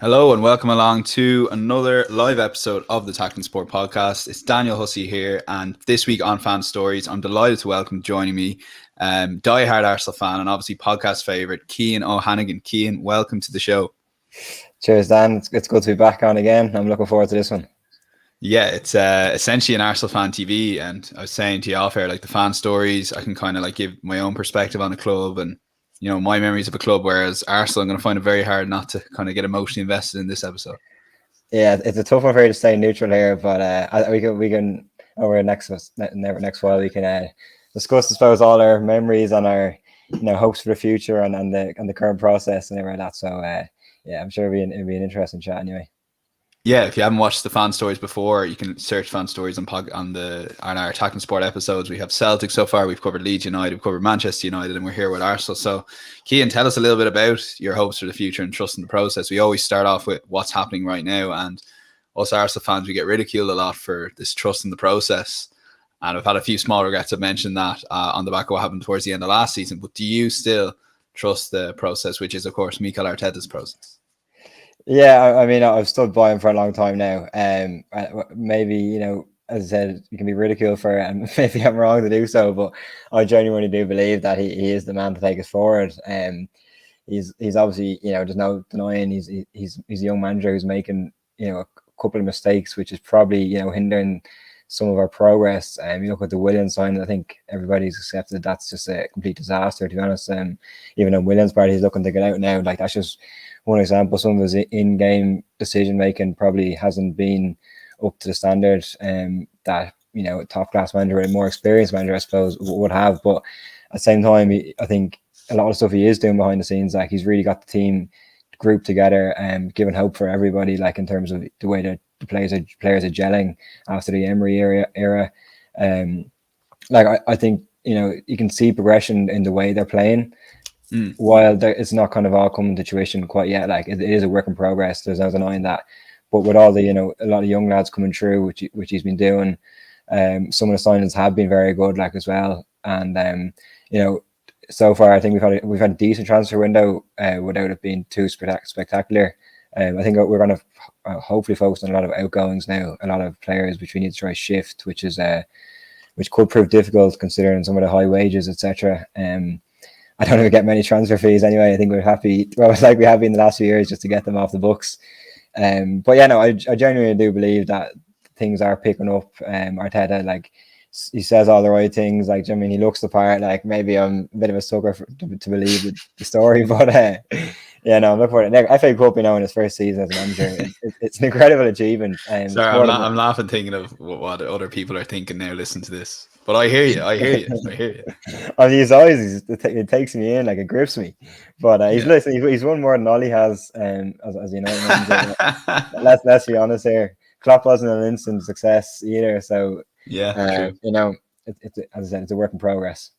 Hello and welcome along to another live episode of the Tackling Sport podcast. It's Daniel Hussey here, and this week on Fan Stories, I'm delighted to welcome joining me die-hard Arsenal fan and obviously podcast favourite Cian O'Hannigan. Cian, welcome to the show. Cheers, Dan. It's good to be back on again. I'm looking forward to this one. Yeah, it's essentially an Arsenal fan TV, and I was saying to you off air, like the fan stories, I can kind of like give my own perspective on the club and my memories of a club, whereas Arsenal, I'm going to find it very hard not to kind of get emotionally invested in this episode. Yeah, it's a tough one for you to stay neutral here, but we can over next while we can discuss, I suppose, all our memories and our hopes for the future and the current process and everything like that. So yeah, I'm sure it'll be an interesting chat anyway. Yeah, if you haven't watched the fan stories before, you can search fan stories on our Tackling Sport episodes. We have Celtic so far, we've covered Leeds United, we've covered Manchester United, and we're here with Arsenal. So, Cian, tell us a little bit about your hopes for the future and trust in the process. We always start off with what's happening right now, and us Arsenal fans, we get ridiculed a lot for this trust in the process. And I've had a few small regrets. I've mentioned that on the back of what happened towards the end of last season. But do you still trust the process, which is, of course, Mikel Arteta's process? Yeah, I mean, I've stood by him for a long time now. Maybe, as I said, you can be ridiculed for it, and maybe I'm wrong to do so, but I genuinely do believe that he is the man to take us forward. He's obviously, there's no denying he's a young manager who's making, a couple of mistakes, which is probably, hindering some of our progress. You look at the Williams sign, I think everybody's accepted that's just a complete disaster, to be honest. Even on Williams' part, he's looking to get out now. Like, that's just one example. Some of his in-game decision making probably hasn't been up to the standard that a top-class manager, a more experienced manager, I suppose, would have. But at the same time, I think a lot of stuff he is doing behind the scenes, like, he's really got the team grouped together and giving hope for everybody, like, in terms of the way that the players are gelling after the Emery era. I think you can see progression in the way they're playing. While it's not kind of all coming to fruition quite yet, like it is a work in progress. There's no denying that. But with all the a lot of young lads coming through, which he's been doing, some of the signings have been very good, like, as well. And so far I think we've had a decent transfer window without it being too spectacular. I think we're going to hopefully focus on a lot of outgoings now, a lot of players which we need to try shift, which could prove difficult considering some of the high wages, etc. I don't even get many transfer fees anyway. I think we're happy, like we have been the last few years, just to get them off the books. But yeah, no, I genuinely do believe that things are picking up. Arteta, like, he says all the right things. Like, I mean, he looks the part. Like, maybe I'm a bit of a sucker to believe the story, but yeah, no, I'm looking for it. FA Cup, in his first season as a manager, it's an incredible achievement. Sorry, I'm laughing thinking of what other people are thinking now. Listen to this. But I hear you. I mean, he's always, it takes me in, like, it grips me. But he's won more than Ollie has, as you know. Let's be honest here. Klopp wasn't an instant success either. So yeah, it's as I said, it's a work in progress.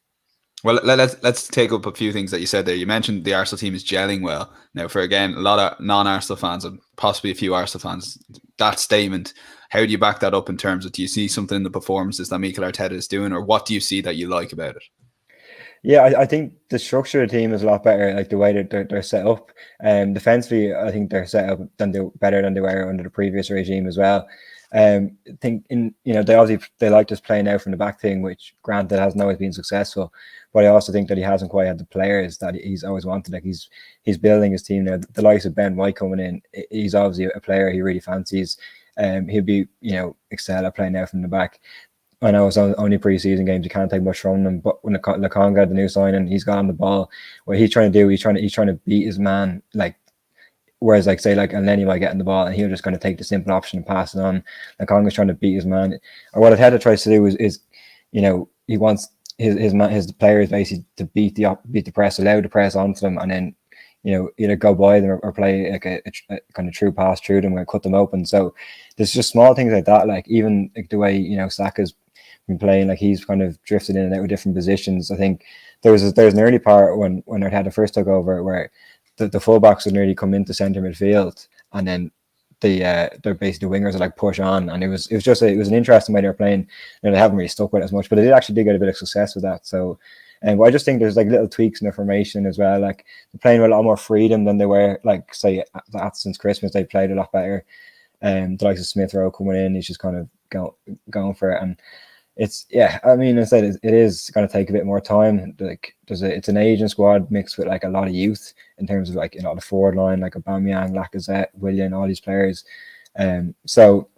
Well, let's take up a few things that you said there. You mentioned the Arsenal team is gelling well. Now, for, again, a lot of non-Arsenal fans and possibly a few Arsenal fans, that statement, how do you back that up in terms of, do you see something in the performances that Mikel Arteta is doing, or what do you see that you like about it? Yeah, I think the structure of the team is a lot better, like the way that they're set up. Defensively, I think they're set up better than they were under the previous regime as well. I think they like this playing out from the back thing, which, granted, hasn't always been successful. But I also think that he hasn't quite had the players that he's always wanted. Like, he's building his team now. The likes of Ben White coming in, he's obviously a player he really fancies. He'll be excel at playing out from the back. I know it's only pre-season games, you can't take much from them. But when Lokonga, the new signing, he's got on the ball. What he's trying to do, he's trying to beat his man, like. Whereas, like, say, like, Elneny might get in the ball and he'll just kind of take the simple option and pass it on. Lokonga's trying to beat his man. Or what Arteta tries to do is he wants his players basically to beat the press, allow the press onto them, and then either go by them or play like a kind of true pass through them and cut them open. So there's just small things like that. Like, even like the way Saka's been playing, like, he's kind of drifted in and out of different positions. I think there was an early part when Arteta first took over where the fullbacks would nearly come into centre midfield, and then they're basically the wingers would like push on, and it was an interesting way they were playing. They haven't really stuck with it as much, but they did get a bit of success with that. So But I just think there's like little tweaks in the formation as well. Like they're playing with a lot more freedom than they were, like say since Christmas. They played a lot better. The likes of Smith Rowe coming in, he's just kind of going for it. And it's, yeah, I mean, I said it is going to take a bit more time. Like it's an aging squad mixed with like a lot of youth in terms of like, you know, the forward line, like Aubameyang, Lacazette, Willian, all these players. So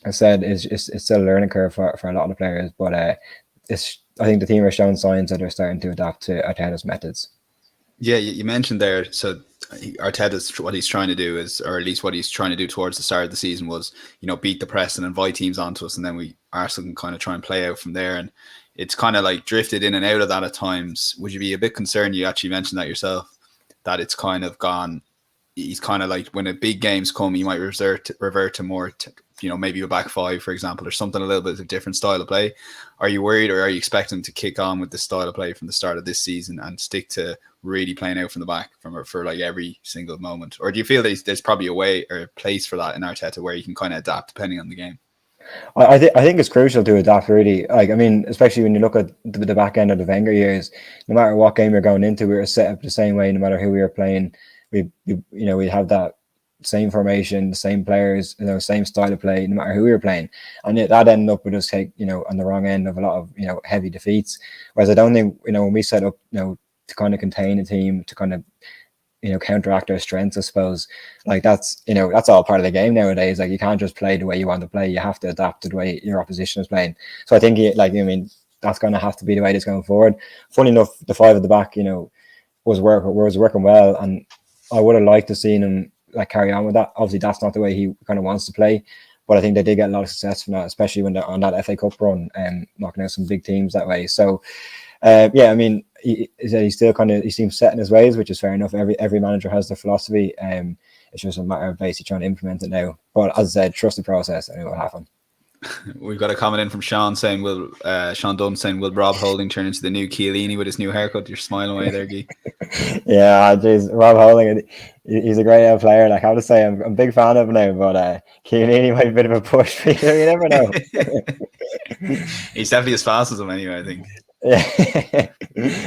I said it's still a learning curve for a lot of the players, but I think the team are showing signs that they're starting to adapt to Arteta's methods. Yeah, you mentioned there, so Arteta's what he's trying to do is, or at least what he's trying to do towards the start of the season was, you know, beat the press and invite teams onto us, and then Arsenal can kind of try and play out from there. And it's kind of like drifted in and out of that at times. Would you be a bit concerned? You actually mentioned that yourself, that it's kind of gone. He's kind of like, when the big games come, he might revert to more, you know, maybe a back five, for example, or something a little bit of a different style of play. Are you worried, or are you expecting to kick on with this style of play from the start of this season and stick to really playing out from the back for like every single moment? Or do you feel there's probably a way or a place for that in Arteta where you can kind of adapt depending on the game? I think it's crucial to adapt, really. Like, I mean, especially when you look at the back end of the Wenger years, no matter what game you're going into, we were set up the same way, no matter who we were playing. We have that same formation, the same players, you know, same style of play, no matter who we were playing. And that ended up with us, you know, on the wrong end of a lot of, you know, heavy defeats. Whereas I don't think, you know, when we set up, you know, to kind of contain a team, to kind of, you know, counteract our strengths, I suppose, like that's, you know, that's all part of the game nowadays. Like, you can't just play the way you want to play. You have to adapt to the way your opposition is playing. So I think, that's going to have to be the way it's going forward. Funny enough, the five at the back, you know, was working well, and I would have liked to seen him like carry on with that. Obviously, that's not the way he kind of wants to play, but I think they did get a lot of success from that, especially when they're on that FA Cup run and knocking out some big teams that way. So, yeah, I mean, he seems set in his ways, which is fair enough. Every manager has their philosophy. It's just a matter of basically trying to implement it now. But as I said, trust the process, and it will happen. We've got a comment in from Sean saying, Sean Dunn saying, will Rob Holding turn into the new Chiellini with his new haircut? You're smiling away there, Guy. Yeah, geez, Rob Holding, he's a great player. Like, I have to say, I'm a big fan of him now, but Chiellini might be a bit of a push for you. You never know. He's definitely as fast as him anyway, I think. Yeah,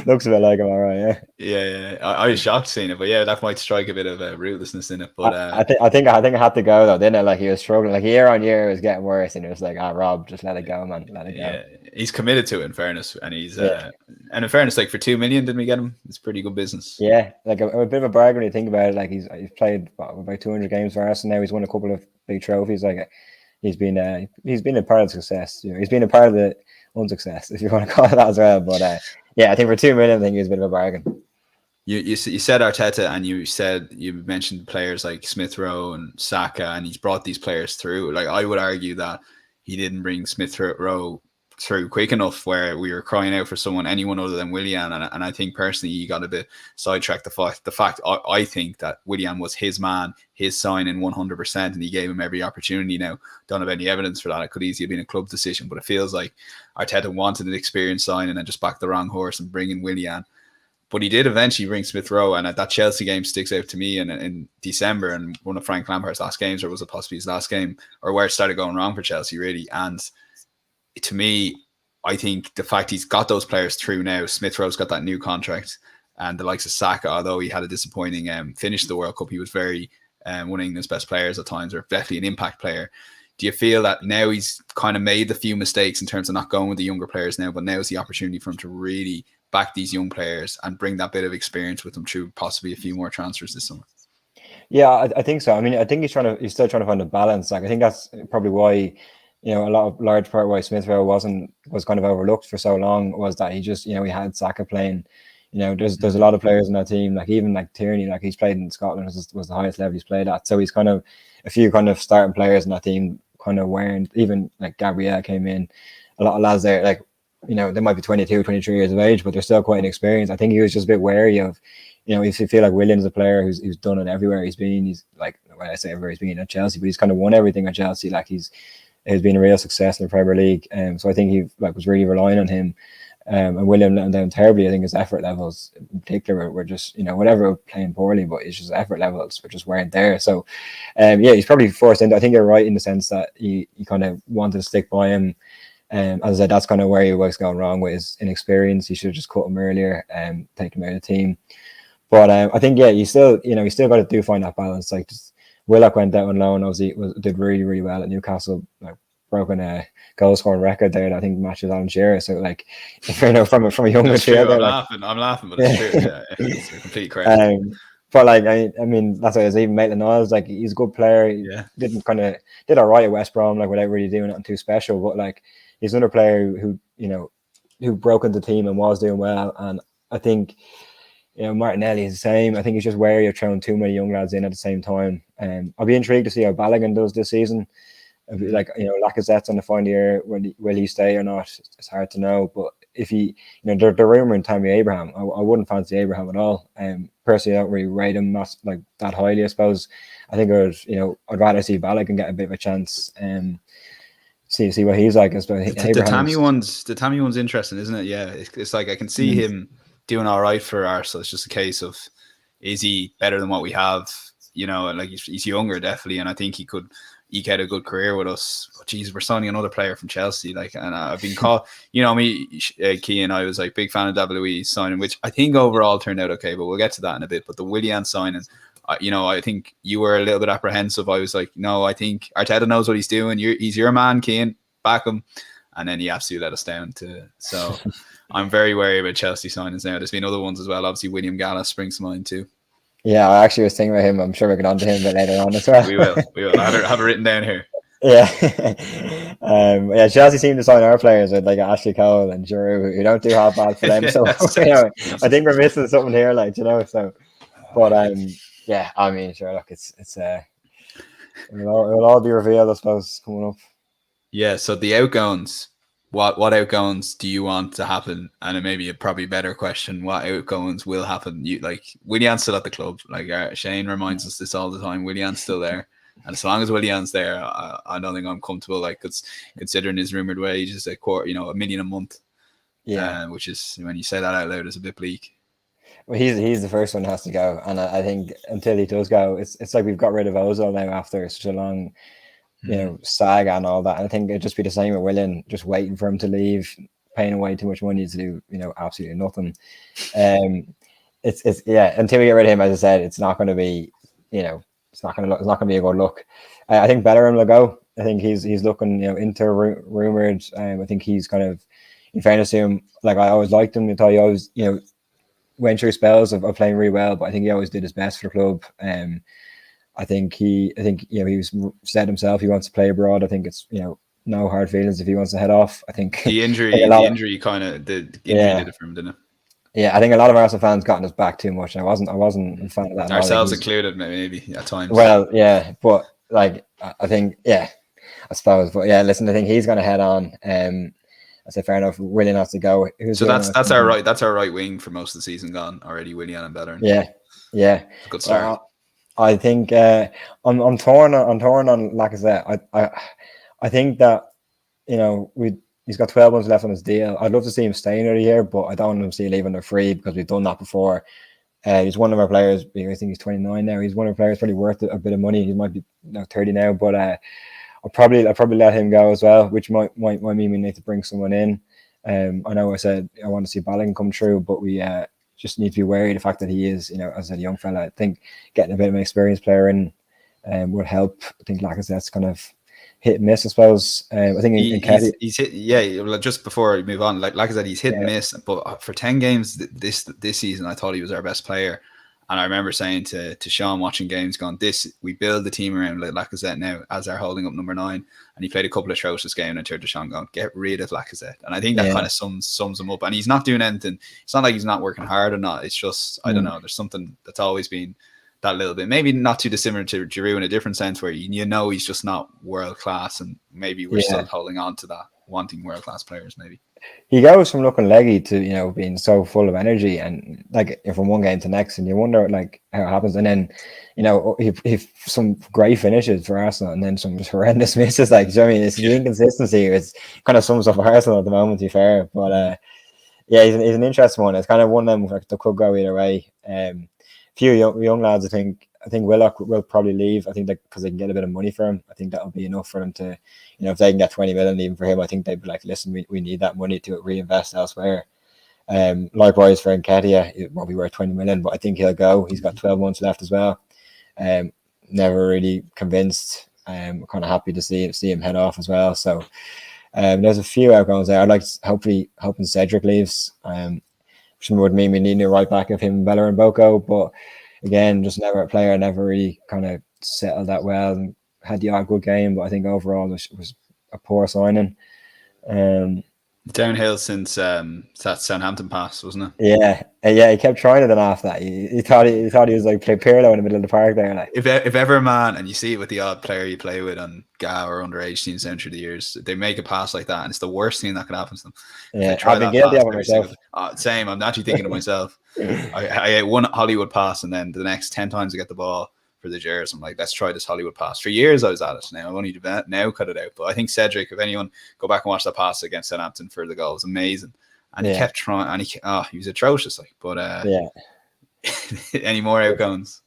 looks a bit like him, all right. Yeah. I was shocked seeing it, but yeah, that might strike a bit of ruthlessness in it. But I think I had to go though, didn't it? Like, he was struggling, like year on year, it was getting worse, and it was like, Rob, just let it go, man, let it go. Yeah, he's committed to it, in fairness, and he's and in fairness, like for 2 million, didn't we get him? It's pretty good business. Yeah, like a bit of a bargain when you think about it. Like, he's played about 200 games for us, and now he's won a couple of big trophies. Like, he's been a part of the success. You know, he's been a part of the unsuccess, if you want to call it that as well. But yeah, I think for 2 million, I think he's a bit of a bargain. You said Arteta, and you mentioned players like Smith Rowe and Saka, and he's brought these players through. Like, I would argue that he didn't bring Smith Rowe through quick enough, where we were crying out for anyone other than Willian. And I think personally, you got a bit sidetracked. The fact I think that Willian was his man, his signing 100%, and he gave him every opportunity. Now, don't have any evidence for that. It could easily have been a club decision, but it feels like Arteta wanted an experienced signing and just backed the wrong horse and bring in Willian. But he did eventually bring Smith Rowe, and that Chelsea game sticks out to me in December, and one of Frank Lampard's last games, or was it possibly his last game, or where it started going wrong for Chelsea, really. And to me, I think the fact he's got those players through now, Smith Rowe's got that new contract, and the likes of Saka, although he had a disappointing finish to the World Cup, he was very one of England's best players at times, or definitely an impact player. Do you feel that now he's kind of made the few mistakes in terms of not going with the younger players now, but now is the opportunity for him to really back these young players and bring that bit of experience with them through possibly a few more transfers this summer? Yeah, I think so. I mean, I think he's still trying to find a balance. Like, I think that's probably why, you know, large part why Smith Rowe was kind of overlooked for so long, was that he just, you know, he had Saka playing. You know, there's a lot of players in that team, like even like Tierney, like he's played in Scotland, was the highest level he's played at. So he's kind of a few kind of starting players in that team kind of weren't, even like Gabriel came in, a lot of lads there, like, you know, they might be 22, 23 years of age, but they're still quite inexperienced. I think he was just a bit wary of, you know, if you feel like Willian's a player who's done it everywhere he's been. He's like, when I say everywhere he's been at Chelsea, but he's kind of won everything at Chelsea. Like, he's been a real success in the Premier League. So I think he was really relying on him. And Willian let him down terribly. I think his effort levels in particular were just, you know, whatever, playing poorly, but it's just effort levels just weren't there. So yeah, he's probably forced into, I think you're right in the sense that he kind of wanted to stick by him As I said, that's kind of where he was going wrong with his inexperience. He should have just cut him earlier and taken him out of the team. But I think, you still got to find that balance. Like, just, Willock went out on loan. Obviously, did really, really well at Newcastle. Like, broken a goal scoring record there. I think matches Alan Shearer. So, like, if from a younger player, I'm laughing, but it's true. Yeah, it's a complete credit. But like, I mean, that's why I was even Maitland-Niles. Like, he's a good player. He did all right at West Brom, like, without really doing anything too special. But like, he's another player who broke into the team and was doing well. And I think, Martinelli is the same. I think he's just wary of throwing too many young lads in at the same time. I'll be intrigued to see how Balogun does this season. Like, Lacazette's on the final year. Will he stay or not? It's hard to know. But if he, they're rumouring Tammy Abraham. I wouldn't fancy Abraham at all. Personally, I don't really rate him not like that highly, I suppose. I think I'd rather see Balogun get a bit of a chance. See what he's like. The Tammy one's interesting, isn't it? Yeah, it's like I can see him doing all right for Arsenal. It's just a case of, is he better than what we have? Like, he's younger, definitely, and I think he could eke out a good career with us. But geez, we're signing another player from Chelsea. Like, and I've been caught. Cian, I was like big fan of WWE signing, which I think overall turned out okay. But we'll get to that in a bit. But the Willian signing, I think you were a little bit apprehensive. I was like, no, I think Arteta knows what he's doing. He's your man, Cian. Back him. And then he absolutely let us down so I'm very wary about Chelsea signings now. There's been other ones as well. Obviously, William Gallas springs to mind too. Yeah, I actually was thinking about him. I'm sure we'll get on to him a bit later on as well. We will. I have it written down here. Yeah. Chelsea seem to sign our players with like Ashley Cole and Giroud, who don't do half bad for them. So I think we're missing something here, so. But I mean, sure. Look, it's it'll all be revealed, I suppose, coming up. Yeah. So the outgoings. What outgoings do you want to happen? And it may be a probably better question. What outgoings will happen? Willian's still at the club. Like, Shane reminds us this all the time. Willian's still there, and as long as Willian's there, I don't think I'm comfortable. Like, considering his rumored wage is $1 million a month. Yeah, which is, when you say that out loud, is a bit bleak. Well, he's the first one that has to go, and I think until he does go, it's like we've got rid of Ozil now after such a long, saga and all that. And I think it'd just be the same with Willian, just waiting for him to leave, paying away too much money to do, absolutely nothing. It's until we get rid of him, as I said, it's not going to be, it's not going to be a good look. I think Bellerin will go. I think he's looking, into rumored. I think he's kind of, in fairness to him, like, I always liked him. I thought he always, went through spells of playing really well, but I think he always did his best for the club. I think he was said himself he wants to play abroad. I think it's no hard feelings if he wants to head off. I think the injury kind of did it for him, didn't it? Yeah, I think a lot of Arsenal fans got in his back too much. I wasn't a fan of that. Ourselves included, maybe at times. Well, yeah, but like, I think, I suppose. But yeah, listen, I think he's going to head on. I said, fair enough. Willian has to go. So that's our right. That's our right wing for most of the season gone already. Willian and Bellerin. Yeah. Good start. I think I'm torn on Lacazette. I think that he's got 12 months left on his deal. I'd love to see him stay another year, but I don't want him to see leaving for free, because we've done that before. He's one of our players. I think he's 29 now. He's one of our players, probably worth a bit of money. He might be 30 now, but I'll probably let him go as well, which might mean we need to bring someone in. I know I said I want to see Balogun come through, but we just need to be wary of the fact that he is, as I said, a young fella. I think getting a bit of an experienced player in would help. I think Lacazette's kind of hit and miss, I suppose. I think he's hit. Yeah, just before we move on, like I said, he's hit and miss. But for 10 games this season, I thought he was our best player. And I remember saying to Sean watching games, going, we build the team around Lacazette now as our holding up number 9. And he played a couple of atrocious games, and I turned to Sean going, get rid of Lacazette. And I think that kind of sums him up. And he's not doing anything. It's not like he's not working hard or not. It's just, I don't know, there's something that's always been that little bit, maybe not too dissimilar to Giroud in a different sense, where he's just not world class, and maybe we're still holding on to that, wanting world class players maybe. He goes from looking leggy to being so full of energy, and like from one game to next, and you wonder like how it happens. And then he some great finishes for Arsenal, and then some horrendous misses. Like, I mean, it's the inconsistency. It's kind of sums up Arsenal at the moment, to be fair. But he's an interesting one. It's kind of one of them that could go either way. Few young lads, I think I think Willock will probably leave. I think that because they can get a bit of money for him. I think that'll be enough for them to, if they can get 20 million even for him, I think they'd be like, listen, we need that money to reinvest elsewhere. Likewise for Nketiah, it won't be worth 20 million, but I think he'll go. He's got 12 months left as well. Never really convinced. Kind of happy to see him head off as well. So there's a few outgoings there. I'd like hoping Cedric leaves. Which would mean we need a right back of him, Beller and Boko. But again, just never a player, never really kind of settled that well and had the odd good game. But I think overall it was a poor signing. Downhill since that Southampton pass, wasn't it? Yeah. He kept trying it, and after that, he thought he was like play Pirlo in the middle of the park there. Like if ever a man, and you see it with the odd player you play with on GA or underage teams down through the years, they make a pass like that, and it's the worst thing that could happen to them. Yeah, I've been guilty of it myself. Same. I'm actually thinking of myself. I ate one Hollywood pass, and then the next 10 times I get the ball for the Gers, I'm like, let's try this Hollywood pass. For years I was at it. Now I've only now cut it out. But I think Cedric, if anyone, go back and watch that pass against Southampton for the goal, it was amazing. And he kept trying, and he was atrocious. Like, but any more outgoings?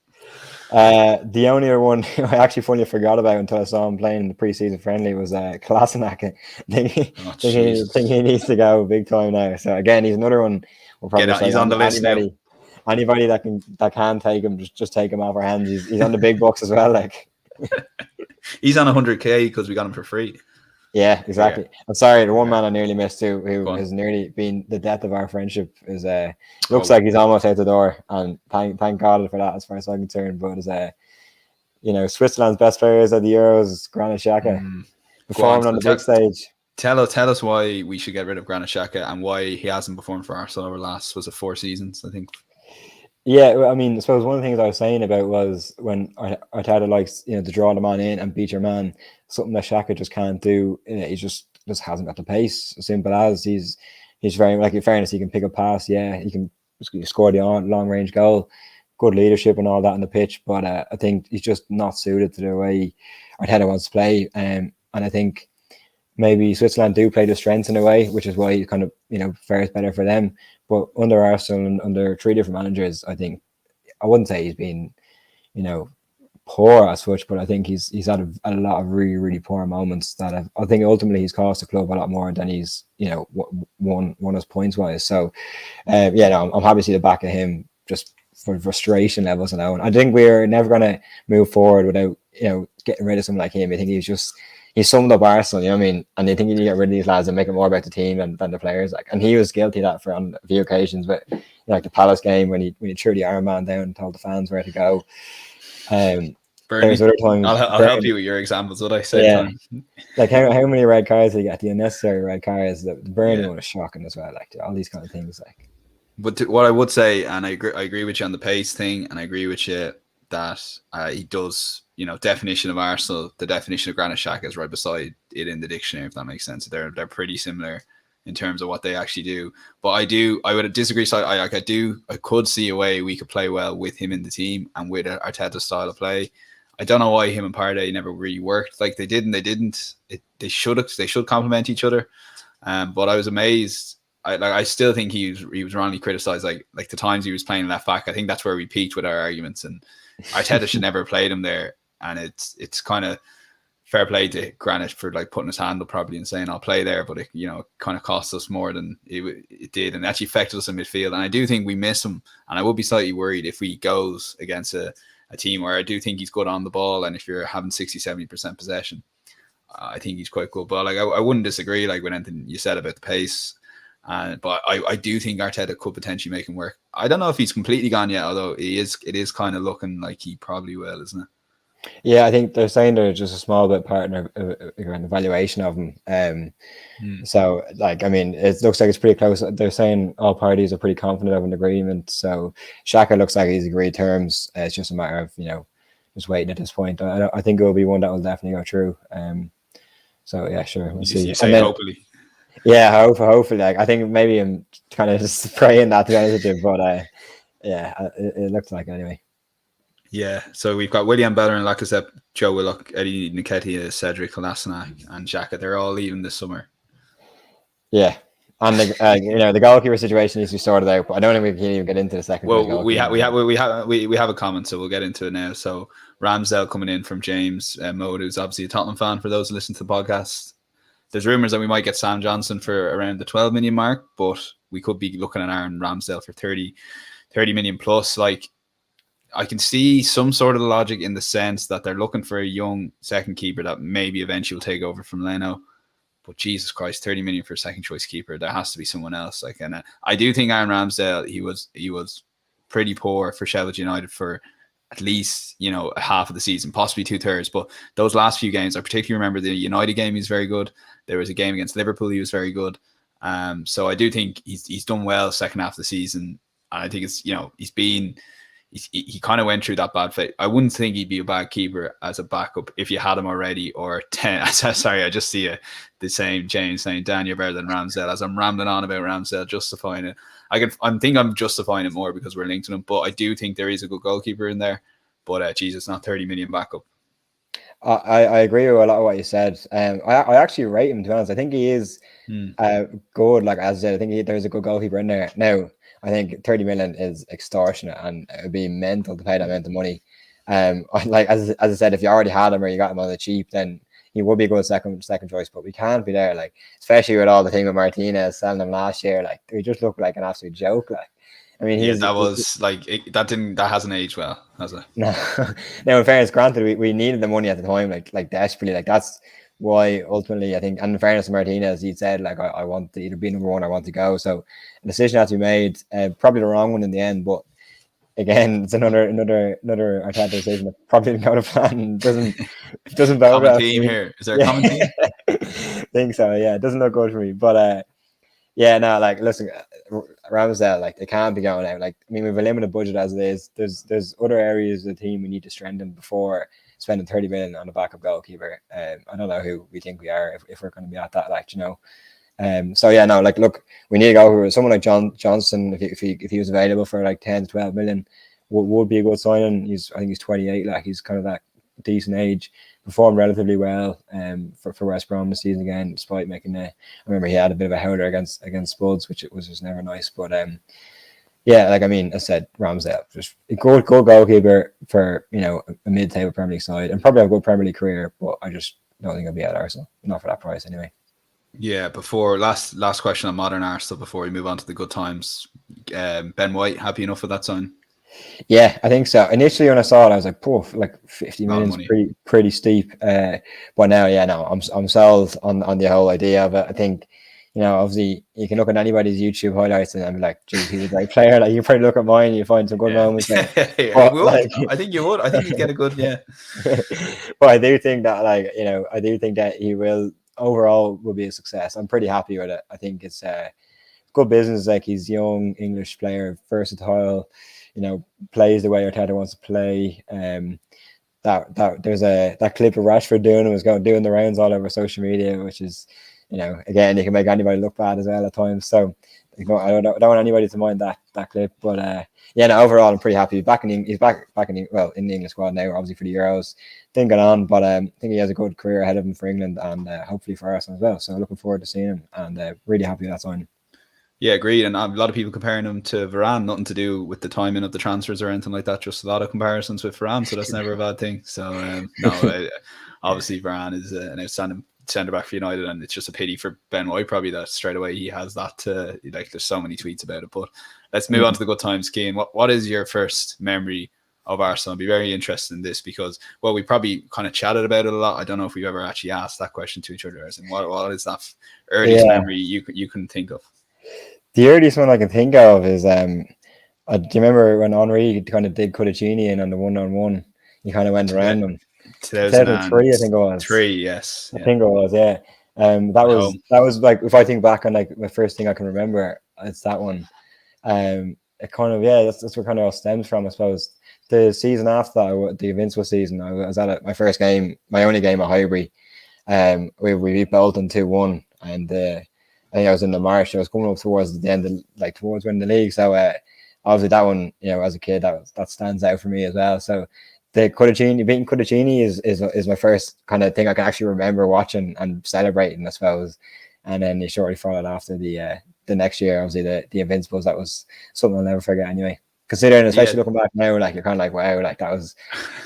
The only other one I actually fully forgot about until I saw him playing in the preseason friendly was Kolasinac. I think he needs to go big time now. So again, he's another one. We'll probably he's on the list now. Anybody that can take him, just take him off our hands. He's on the big bucks as well. Like he's on 100k because we got him for free. Yeah, exactly. Yeah. I'm sorry, the one man I nearly missed too, who has nearly been the death of our friendship, is looks like he's almost out the door, and thank God for that as far as I'm concerned. But as Switzerland's best players at the Euros, Granit Xhaka performed on the big stage. Tell us why we should get rid of Granit Xhaka and why he hasn't performed for Arsenal over the last 4 seasons, I think. Yeah, I mean, I suppose one of the things I was saying about was when Arteta likes, to draw the man in and beat your man, something that Xhaka just can't do. He just hasn't got the pace. As simple as he's very, like, in fairness, he can pick a pass. Yeah, he can score the long range goal, good leadership and all that on the pitch. But I think he's just not suited to the way Arteta wants to play. And I think maybe Switzerland do play the strengths in a way, which is why he kind of, fares better for them. But under Arsenal and under 3 different managers, I think, I wouldn't say he's been, poor as such, but I think he's had a lot of really, really poor moments that I think ultimately he's cost the club a lot more than he's, won us points wise. So, I'm happy to see the back of him just for frustration levels alone. I think we're never going to move forward without, getting rid of someone like him. I think he summed up Arsenal, you know what I mean? And I think you need to get rid of these lads and make it more about the team than the players. And he was guilty of that on a few occasions, but like the Palace game when he threw the armband down and told the fans where to go. There's other times. I'll help you with your examples. What I say, yeah. Like how many red cards did he get? The unnecessary red cards. The Burnley one was shocking as well. Like all these kind of things. Like, but what I would say, and I agree with you on the pace thing, and I agree with you that he does. Definition of Arsenal, the definition of Granit Xhaka is right beside it in the dictionary, if that makes sense. They're pretty similar in terms of what they actually do. But I would disagree. So I could see a way we could play well with him in the team and with Arteta's style of play. I don't know why him and Partey never really worked. Like they didn't. They should complement each other. But I was amazed. I still think he was wrongly criticized. Like the times he was playing left back. I think that's where we peaked with our arguments. And Arteta should never have played him there. And it's kind of fair play to Granit for like putting his hand up probably and saying I'll play there, but it kind of cost us more than it did, and actually affected us in midfield. And I do think we miss him, and I would be slightly worried if he goes against a team where I do think he's good on the ball, and if you're having 60-70% possession, I think he's quite good. But like I wouldn't disagree like with anything you said about the pace. But I do think Arteta could potentially make him work. I don't know if he's completely gone yet, although it is kind of looking like he probably will, isn't it? Yeah, I think they're saying they're just a small bit part of an evaluation of him. So, like, I mean, it looks like it's pretty close. They're saying all parties are pretty confident of an agreement. So, Xhaka looks like he's agreed terms. It's just a matter of, just waiting at this point. I think it will be one that will definitely go through. So, yeah, sure. We'll see. You say hopefully. Yeah, hopefully. Like, I think maybe I'm kind of just praying that to be honest with you, but it looks like it anyway. Yeah, so we've got William Beller and Lacazette, Joe Willock, Eddie Nketiah, Cedric, Kolasinac, and Xhaka. They're all leaving this summer. Yeah, And the goalkeeper situation needs to be sorted out. But I don't think we can even get into the second. Well, we have a comment, so we'll get into it now. So Ramsdale coming in from James Mode, who's obviously a Tottenham fan. For those who listen to the podcast, there's rumours that we might get Sam Johnson for around the 12 million mark, but we could be looking at Aaron Ramsdale for 30 million plus. Like, I can see some sort of logic in the sense that they're looking for a young second keeper that maybe eventually will take over from Leno. But Jesus Christ, 30 million for a second choice keeper. There has to be someone else. Like, and I do think Aaron Ramsdale, he was pretty poor for Sheffield United for at least, half of the season, possibly 2/3. But those last few games, I particularly remember the United game, he's very good. There was a game against Liverpool, he was very good. So I do think he's done well second half of the season. And I think it's, he kind of went through that bad phase. I wouldn't think he'd be a bad keeper as a backup if you had him already, or 10. Sorry, I just see the same James saying, Dan, you're better than Ramsdale, as I'm rambling on about Ramsdale, justifying it. I think I'm justifying it more because we're linked to him, but I do think there is a good goalkeeper in there. But Jesus, not 30 million backup. I agree with a lot of what you said. I actually rate him, to be honest. I think he is good. Like, as I said, I think there's a good goalkeeper in there. Now, I think 30 million is extortionate, and it would be mental to pay that amount of money. Like as I said, if you already had him or you got him on the cheap, then he would be a good second choice. But we can't be there, like, especially with all the thing with Martinez selling him last year. Like, he just looked like an absolute joke. Like, I mean, that hasn't aged well, has it? No. Now, in fairness, granted, we needed the money at the time, like desperately. Like, that's why ultimately I think, and in fairness to Martinez, he said, like, I want to either be number one or I want to go. So a decision has to be made, probably the wrong one in the end, but again, it's another Arteta decision that probably didn't go to plan. Doesn't vote. Common team here. Is there a common team? I think so, yeah. It doesn't look good for me. But yeah, no, like, listen, Ramsdale, like, they can't be going out. Like, I mean, we have a limited budget as it is. There's other areas of the team we need to strengthen before spending 30 million on a backup goalkeeper. I don't know who we think we are if we're going to be at that, like, so yeah, no, like, look, we need to go with someone like Johnson. If he was available for like 10 to 12 million, would be a good signing. I think he's 28, like, he's kind of that decent age. Performed relatively well for West Brom this season again, despite making I remember he had a bit of a howler against Spuds, which it was just never nice. But yeah, like, I mean, I said, Ramsdale, just a good goalkeeper for a mid-table Premier League side, and probably have a good Premier League career. But I just don't think he'll be at Arsenal, not for that price anyway. Yeah, before last question on modern Arsenal before we move on to the good times. Ben White, happy enough with that sign? Yeah, I think so. Initially, when I saw it, I was like, "Poof, like 50 million is pretty steep." But now, yeah, no, I'm sold on the whole idea of it. I think, obviously, you can look at anybody's YouTube highlights and I'm like, "Geez, he's a great player." Like, you probably look at mine, you find some good moments there. I think you would. I think you'd get a good, yeah. But I do think that, like, I do think that he will overall be a success. I'm pretty happy with it. I think it's good business. Like, he's young English player, versatile. Plays the way Arteta wants to play. That there's that clip of Rashford doing the rounds all over social media, which is, again, you can make anybody look bad as well at times. So I don't want anybody to mind that clip. But yeah, no, overall I'm pretty happy. He's back in the English squad now, obviously for the Euros. Didn't get on, but I think he has a good career ahead of him for England and hopefully for Arsenal as well. So looking forward to seeing him and really happy with that sign. Yeah, agreed. And a lot of people comparing him to Varane, nothing to do with the timing of the transfers or anything like that. Just a lot of comparisons with Varane, so that's never a bad thing. So obviously Varane is an outstanding centre back for United, and it's just a pity for Ben White probably that straight away he has that. Like, there's so many tweets about it. But let's move on to the good times, Cian. What is your first memory of Arsenal? I'd be very interested in this because, well, we probably kind of chatted about it a lot. I don't know if we've ever actually asked that question to each other. And what is that earliest memory you can think of? The earliest one I can think of is, do you remember when Henry kind of did Cudicini in on the 1-on-1? He kind of went around them. 2003, I think it was. 3, yes. I think it was, yeah. That was like, if I think back on, like, my first thing I can remember, it's that one. It kind of, yeah, that's where kind of all stems from, I suppose. The season after that, the Invincibles season, I was at my first game, my only game at Highbury. We beat Bolton 2-1, and I think I was in the March. I was coming up towards the end, towards winning the league. So obviously that one, as a kid, that stands out for me as well. So the beating Cudicini is my first kind of thing I can actually remember watching and celebrating, I suppose. and then they shortly followed after the next year. Obviously, the Invincibles. That was something I'll never forget. Anyway, considering, especially looking back now, like you're kind of like, wow, like that was,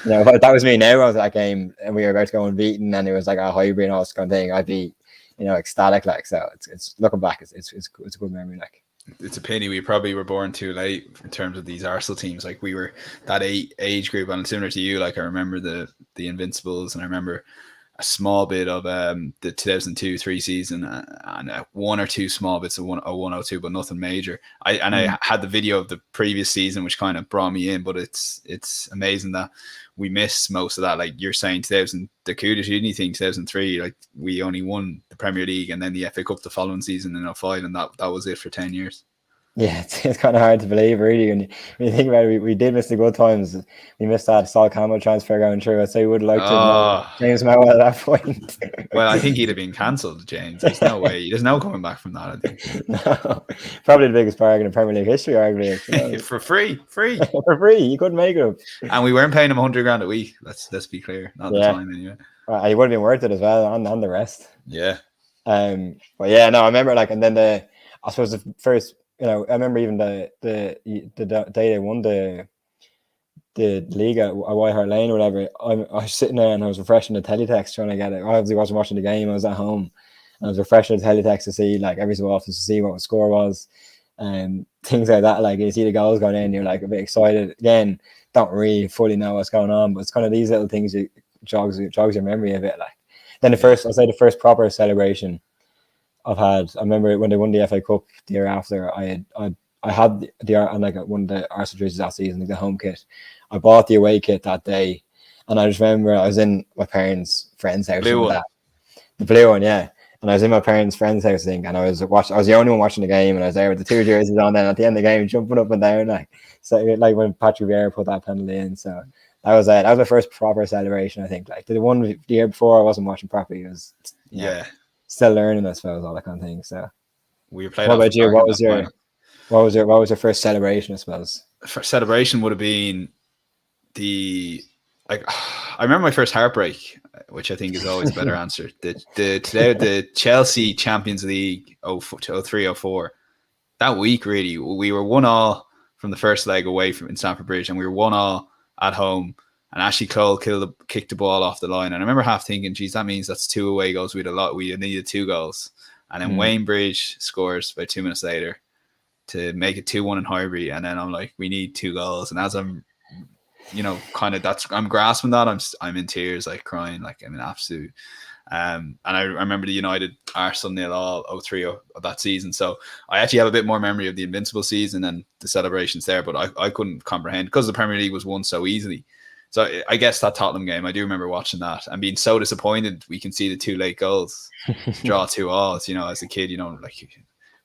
if that was me now. I was at that game, and we were about to go unbeaten, and it was like a hybrid and all this kind of thing. I'd be, ecstatic. Like, so it's looking back, it's a good memory. Like, it's a pity we probably were born too late in terms of these Arsenal teams. Like, we were that age group, and similar to you, like I remember the Invincibles, and I remember a small bit of the 2002-3 season, and one or two small bits of 102, but nothing major. I had the video of the previous season, which kind of brought me in, but it's amazing that we missed most of that. Like you're saying, the kudos, you didn't think 2003, like we only won the Premier League and then the FA Cup the following season in 2005, and that was it for 10 years. Yeah, it's kind of hard to believe, really. When you think about it, we did miss the good times. We missed that Sol Campbell transfer going through. I'd say we would have liked to know James Mowell at that point. Well, I think he'd have been cancelled, James. There's no way. There's no coming back from that, I think. No, probably the biggest bargain in Premier League history, arguably. For free. For free. You couldn't make it up. And we weren't paying him 100 grand a week. Let's be clear. Not the time, anyway. He would have been worth it as well, and the rest. Yeah. But yeah, no, I remember, like, and then I suppose the first, I remember even the day they won the league at White Hart Lane or whatever. I was sitting there and I was refreshing the teletext trying to get it. I obviously wasn't watching the game. I was at home and I was refreshing the teletext to see, like, every so often to see what the score was and things like that. Like, you see the goals going in, you're like a bit excited. Again, don't really fully know what's going on, but it's kind of these little things that jogs your memory a bit. Like, then the first proper celebration I've had. I remember when they won the FA Cup the year after. I had one of the Arsenal jerseys that season, like the home kit. I bought the away kit that day, and I just remember I was in my parents' friend's house. Blue one. The blue one, yeah. And I was in my parents' friend's house, I think, and I was the only one watching the game, and I was there with the two jerseys on. Then at the end of the game, jumping up and down, like when Patrick Vieira put that penalty in. So that was my first proper celebration. I think, like the one the year before, I wasn't watching properly. It was still learning, I suppose, all that kind of thing. So, we played. What about you? What was your first celebration? I suppose first celebration would have been I remember my first Heartbreak, which I think is always a better answer. The Chelsea Champions League 03-04. That week, really, we were 1-1 from the first leg away in Stamford Bridge, and we were 1-1 at home. And Ashley Cole kicked the ball off the line. And I remember half thinking, geez, that means that's 2 away goals. We needed 2 goals. And then Wayne Bridge scores about 2 minutes later to make it 2-1 in Highbury. And then I'm like, we need 2 goals. And as I'm, I'm grasping that, I'm in tears, like crying, like I'm in absolute. And I remember the United Arsenal 0-0 03 of that season. So I actually have a bit more memory of the Invincible season and the celebrations there, but I couldn't comprehend because the Premier League was won so easily. So I guess that Tottenham game, I do remember watching that and being so disappointed we can see the 2 late goals, draw 2-2, as a kid,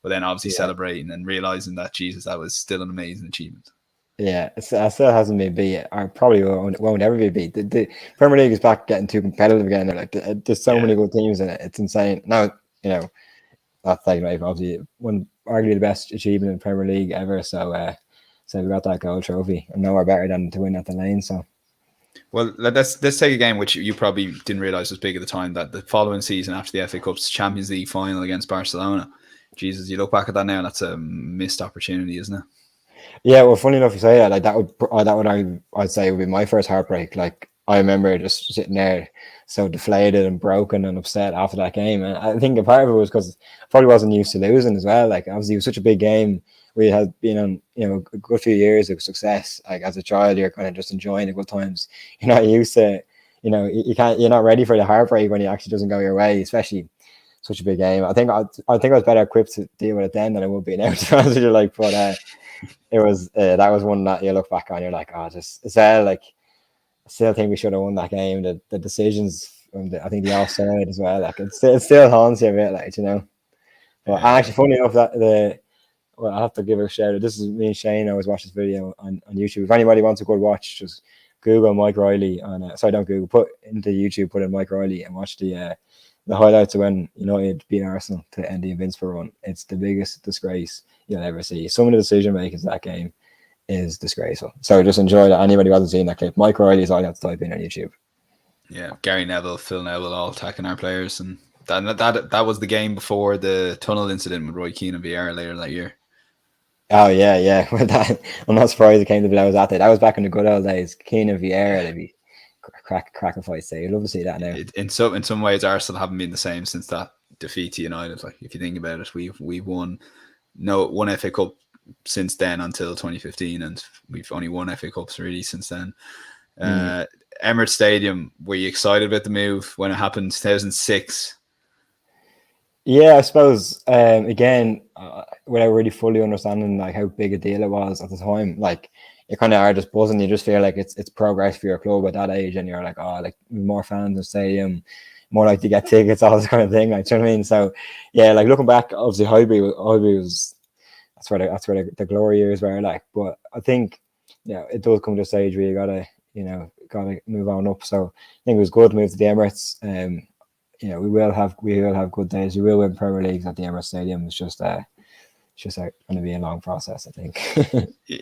but then obviously celebrating and realizing that, Jesus, that was still an amazing achievement. Yeah, it still hasn't been beat. I probably won't ever be beat. The Premier League is back getting too competitive again. Like, there's so many good teams in it. It's insane. Now, that's like obviously arguably the best achievement in the Premier League ever. So we got that gold trophy, and nowhere better than to win at the Lane. So. Well, let's take a game which you probably didn't realise was big at the time, that the following season after the FA Cup's Champions League final against Barcelona. Jesus, you look back at that now, that's a missed opportunity, isn't it? Yeah, well, funny enough you say that. Like I'd say would be my first heartbreak. Like, I remember just sitting there so deflated and broken and upset after that game. And I think a part of it was because I probably wasn't used to losing as well. Like, obviously it was such a big game. We had been on, a good few years of success. Like, as a child, you're kind of just enjoying the good times. You're not used to, you're not ready for the heartbreak when it actually doesn't go your way, especially such a big game. I think I was better equipped to deal with it then than I would be now, to be honest with you. Like, but it was that was one that you look back on, you're like, I still think we should have won that game. The decisions, I think the offside as well. Like, it still haunts you a bit, like, But actually, funny enough, well, I have to give her a shout out. This is me and Shane. I always watch this video on YouTube. If anybody wants a good watch, just Google Mike Riley. Don't Google. Put into YouTube. Put in Mike Riley and watch the highlights of when United beat Arsenal to end the Invincible run. It's the biggest disgrace you'll ever see. Some of the decision makers that game is disgraceful. So just enjoy that. Anybody who hasn't seen that clip, Mike Riley is all you have to type in on YouTube. Yeah, Gary Neville, Phil Neville, all attacking our players, and That was the game before the tunnel incident with Roy Keane and Vieira later that year. Oh yeah. Well, I'm not surprised it came to blows that day. That was back in the good old days. Keane and Vieira, they'd be cracking fights there. You'd love to see that now. In some ways, Arsenal haven't been the same since that defeat to United. Like, if you think about it, we've won one FA Cup since then until 2015, and we've only won FA Cups really since then. Emirates Stadium, were you excited about the move when it happened 2006? Yeah, I suppose again, without really fully understanding like how big a deal it was at the time, like you kind of are just buzzing. You just feel like it's progress for your club at that age, and you're like, oh, like more fans in the stadium, more like to get tickets, all this kind of thing. Like, do you know what I mean? So yeah, like looking back, obviously Highbury was that's where the glory years were. Like, but I think it does come to a stage where you gotta move on up. So I think it was good to move to the Emirates. We will have good days. We will win Premier Leagues at the Emirates Stadium. It's just going to be a long process, I think.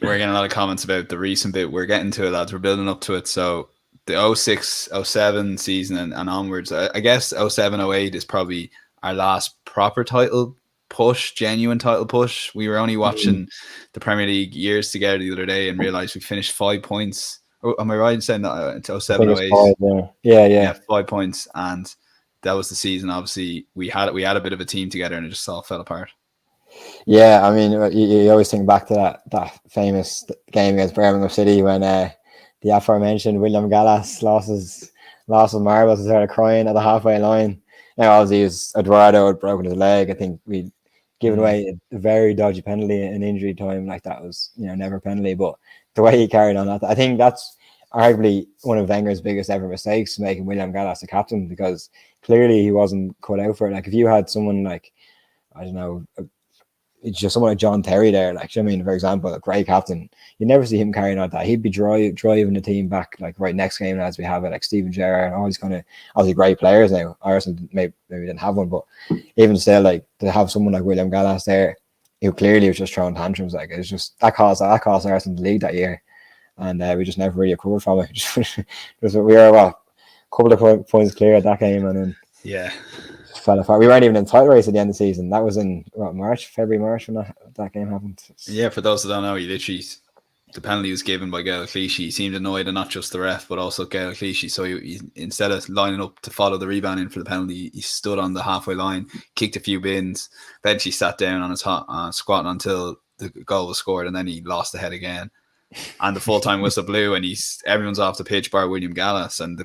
We're getting a lot of comments about the recent bit. We're getting to it, lads. We're building up to it. So the 06, 07 season and onwards, I guess 07, 08 is probably our last proper genuine title push. We were only watching the Premier League years together the other day and realized we finished 5 points. Oh, am I right in saying that? It's 07, 08? Yeah, 5 points. And that was the season. Obviously, we had a bit of a team together, and it just all fell apart. Yeah, I mean, you always think back to that famous game against Birmingham City when the aforementioned William Gallas lost his marbles and started crying at the halfway line. Now, obviously, Eduardo had broken his leg. I think we'd given away a very dodgy penalty in injury time. Like, that was never a penalty, but the way he carried on that, I think that's arguably one of Wenger's biggest ever mistakes, making William Gallas the captain, because clearly he wasn't cut out for it. Like, if you had someone like, I don't know, it's just someone like John Terry there, like, I mean, for example, a great captain, you never see him carrying out that. He'd be driving the team back, like, right, next game, lads, we have it, like Steven Gerrard, all these kind of obviously great players now. Arsenal maybe didn't have one, but even still, like, to have someone like William Gallas there, who clearly was just throwing tantrums, like, it's just that cost Arsenal the league that year. And we just never really recovered from it. We were a couple of points clear at that game, and then fell apart. We weren't even in the title race at the end of the season. That was in February, March when that game happened. Yeah, for those that don't know, the penalty was given by Gael Clichy. He seemed annoyed, and not just the ref, but also Gael Clichy. So he instead of lining up to follow the rebound in for the penalty, he stood on the halfway line, kicked a few bins, eventually sat down on his squatting until the goal was scored, and then he lost the head again. And the full-time whistle blew, and everyone's off the pitch bar William Gallas, and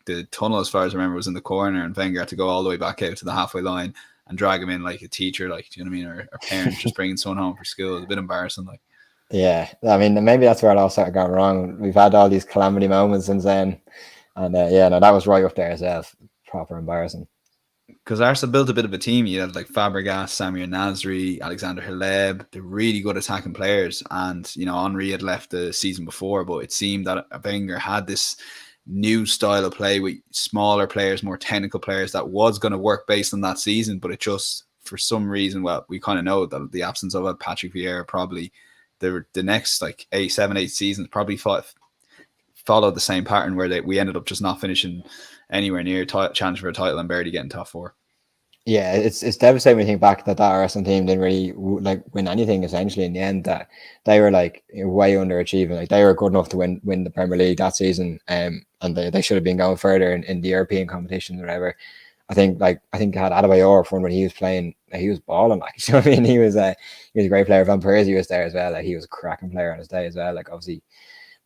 the tunnel, as far as I remember, was in the corner, and Wenger had to go all the way back out to the halfway line and drag him in like a teacher, like, do you know what I mean, or a parent just bringing someone home for school. It was a bit embarrassing, like. Yeah, I mean, maybe that's where it all started going wrong. We've had all these calamity moments since then, and that was right up there as well. Proper embarrassing. Because Arsenal built a bit of a team. You had like Fabregas, Samir Nasri, Alexander Haleb. They're really good attacking players. And, Henry had left the season before, but it seemed that Wenger had this new style of play with smaller players, more technical players, that was going to work based on that season. But it just, for some reason, well, we kind of know that the absence of Patrick Vieira, probably the next like 7, 8 seasons probably followed the same pattern, where we ended up just not finishing anywhere near challenge for a title and barely getting top 4. Yeah, it's devastating when you think back that Arsenal team didn't really win anything essentially in the end. That they were like way underachieving. Like, they were good enough to win the Premier League that season, and they should have been going further in the European competitions or whatever. I think I had Adebayor for when he was playing. He was balling, like, you know what I mean. He was a great player. Van Persie was there as well. Like, he was a cracking player on his day as well. Like, obviously.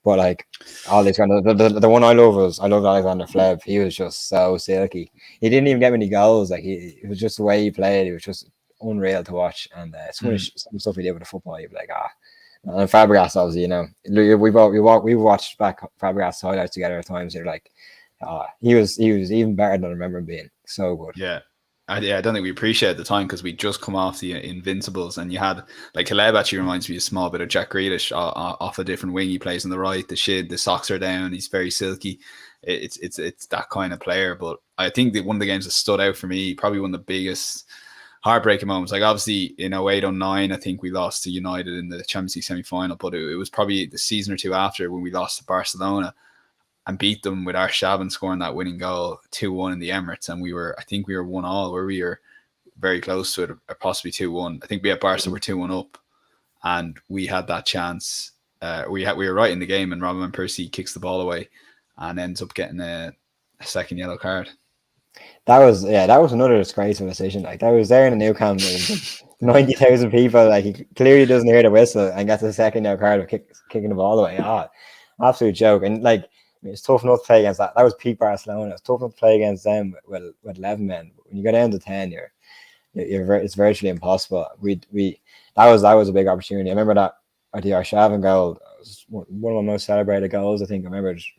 But like all these kind of the one I loved Alexander Fleb. He was just so silky. He didn't even get many goals. Like, it was just the way he played. It was just unreal to watch. And some stuff he did with the football, you'd be like, And Fabregas, obviously, we watched back Fabregas highlights together at times. You're like, he was even better than I remember him being. So good. Yeah. I don't think we appreciate it at the time, because we just come off the Invincibles, and you had like Haleb actually reminds me a small bit of Jack Grealish off a different wing. He plays on the right, the socks are down, he's very silky. It's that kind of player. But I think that one of the games that stood out for me, probably one of the biggest heartbreaking moments, like obviously in 08-09, I think we lost to United in the Champions League semi-final, but it was probably the season or two after when we lost to Barcelona. and beat them with Arshavin scoring that winning goal 2-1 in the Emirates. And I think we were 1-1, where we were very close to it, or possibly 2-1. I think we at Barca were 2-1 up, and we had that chance. We were right in the game, and Robin Van Persie kicks the ball away and ends up getting a second yellow card. That was another disgraceful decision. Like, that was there in the new camp, 90,000 people. Like, he clearly doesn't hear the whistle and gets a second yellow card of kicking the ball away. Absolute joke. And like, it's tough enough to play against that. That was peak Barcelona. It's tough enough to play against them with 11 men. But when you go down to 10, it's virtually impossible. That was a big opportunity. I remember that at the Arshavin goal. It was one of my most celebrated goals. I think I remember just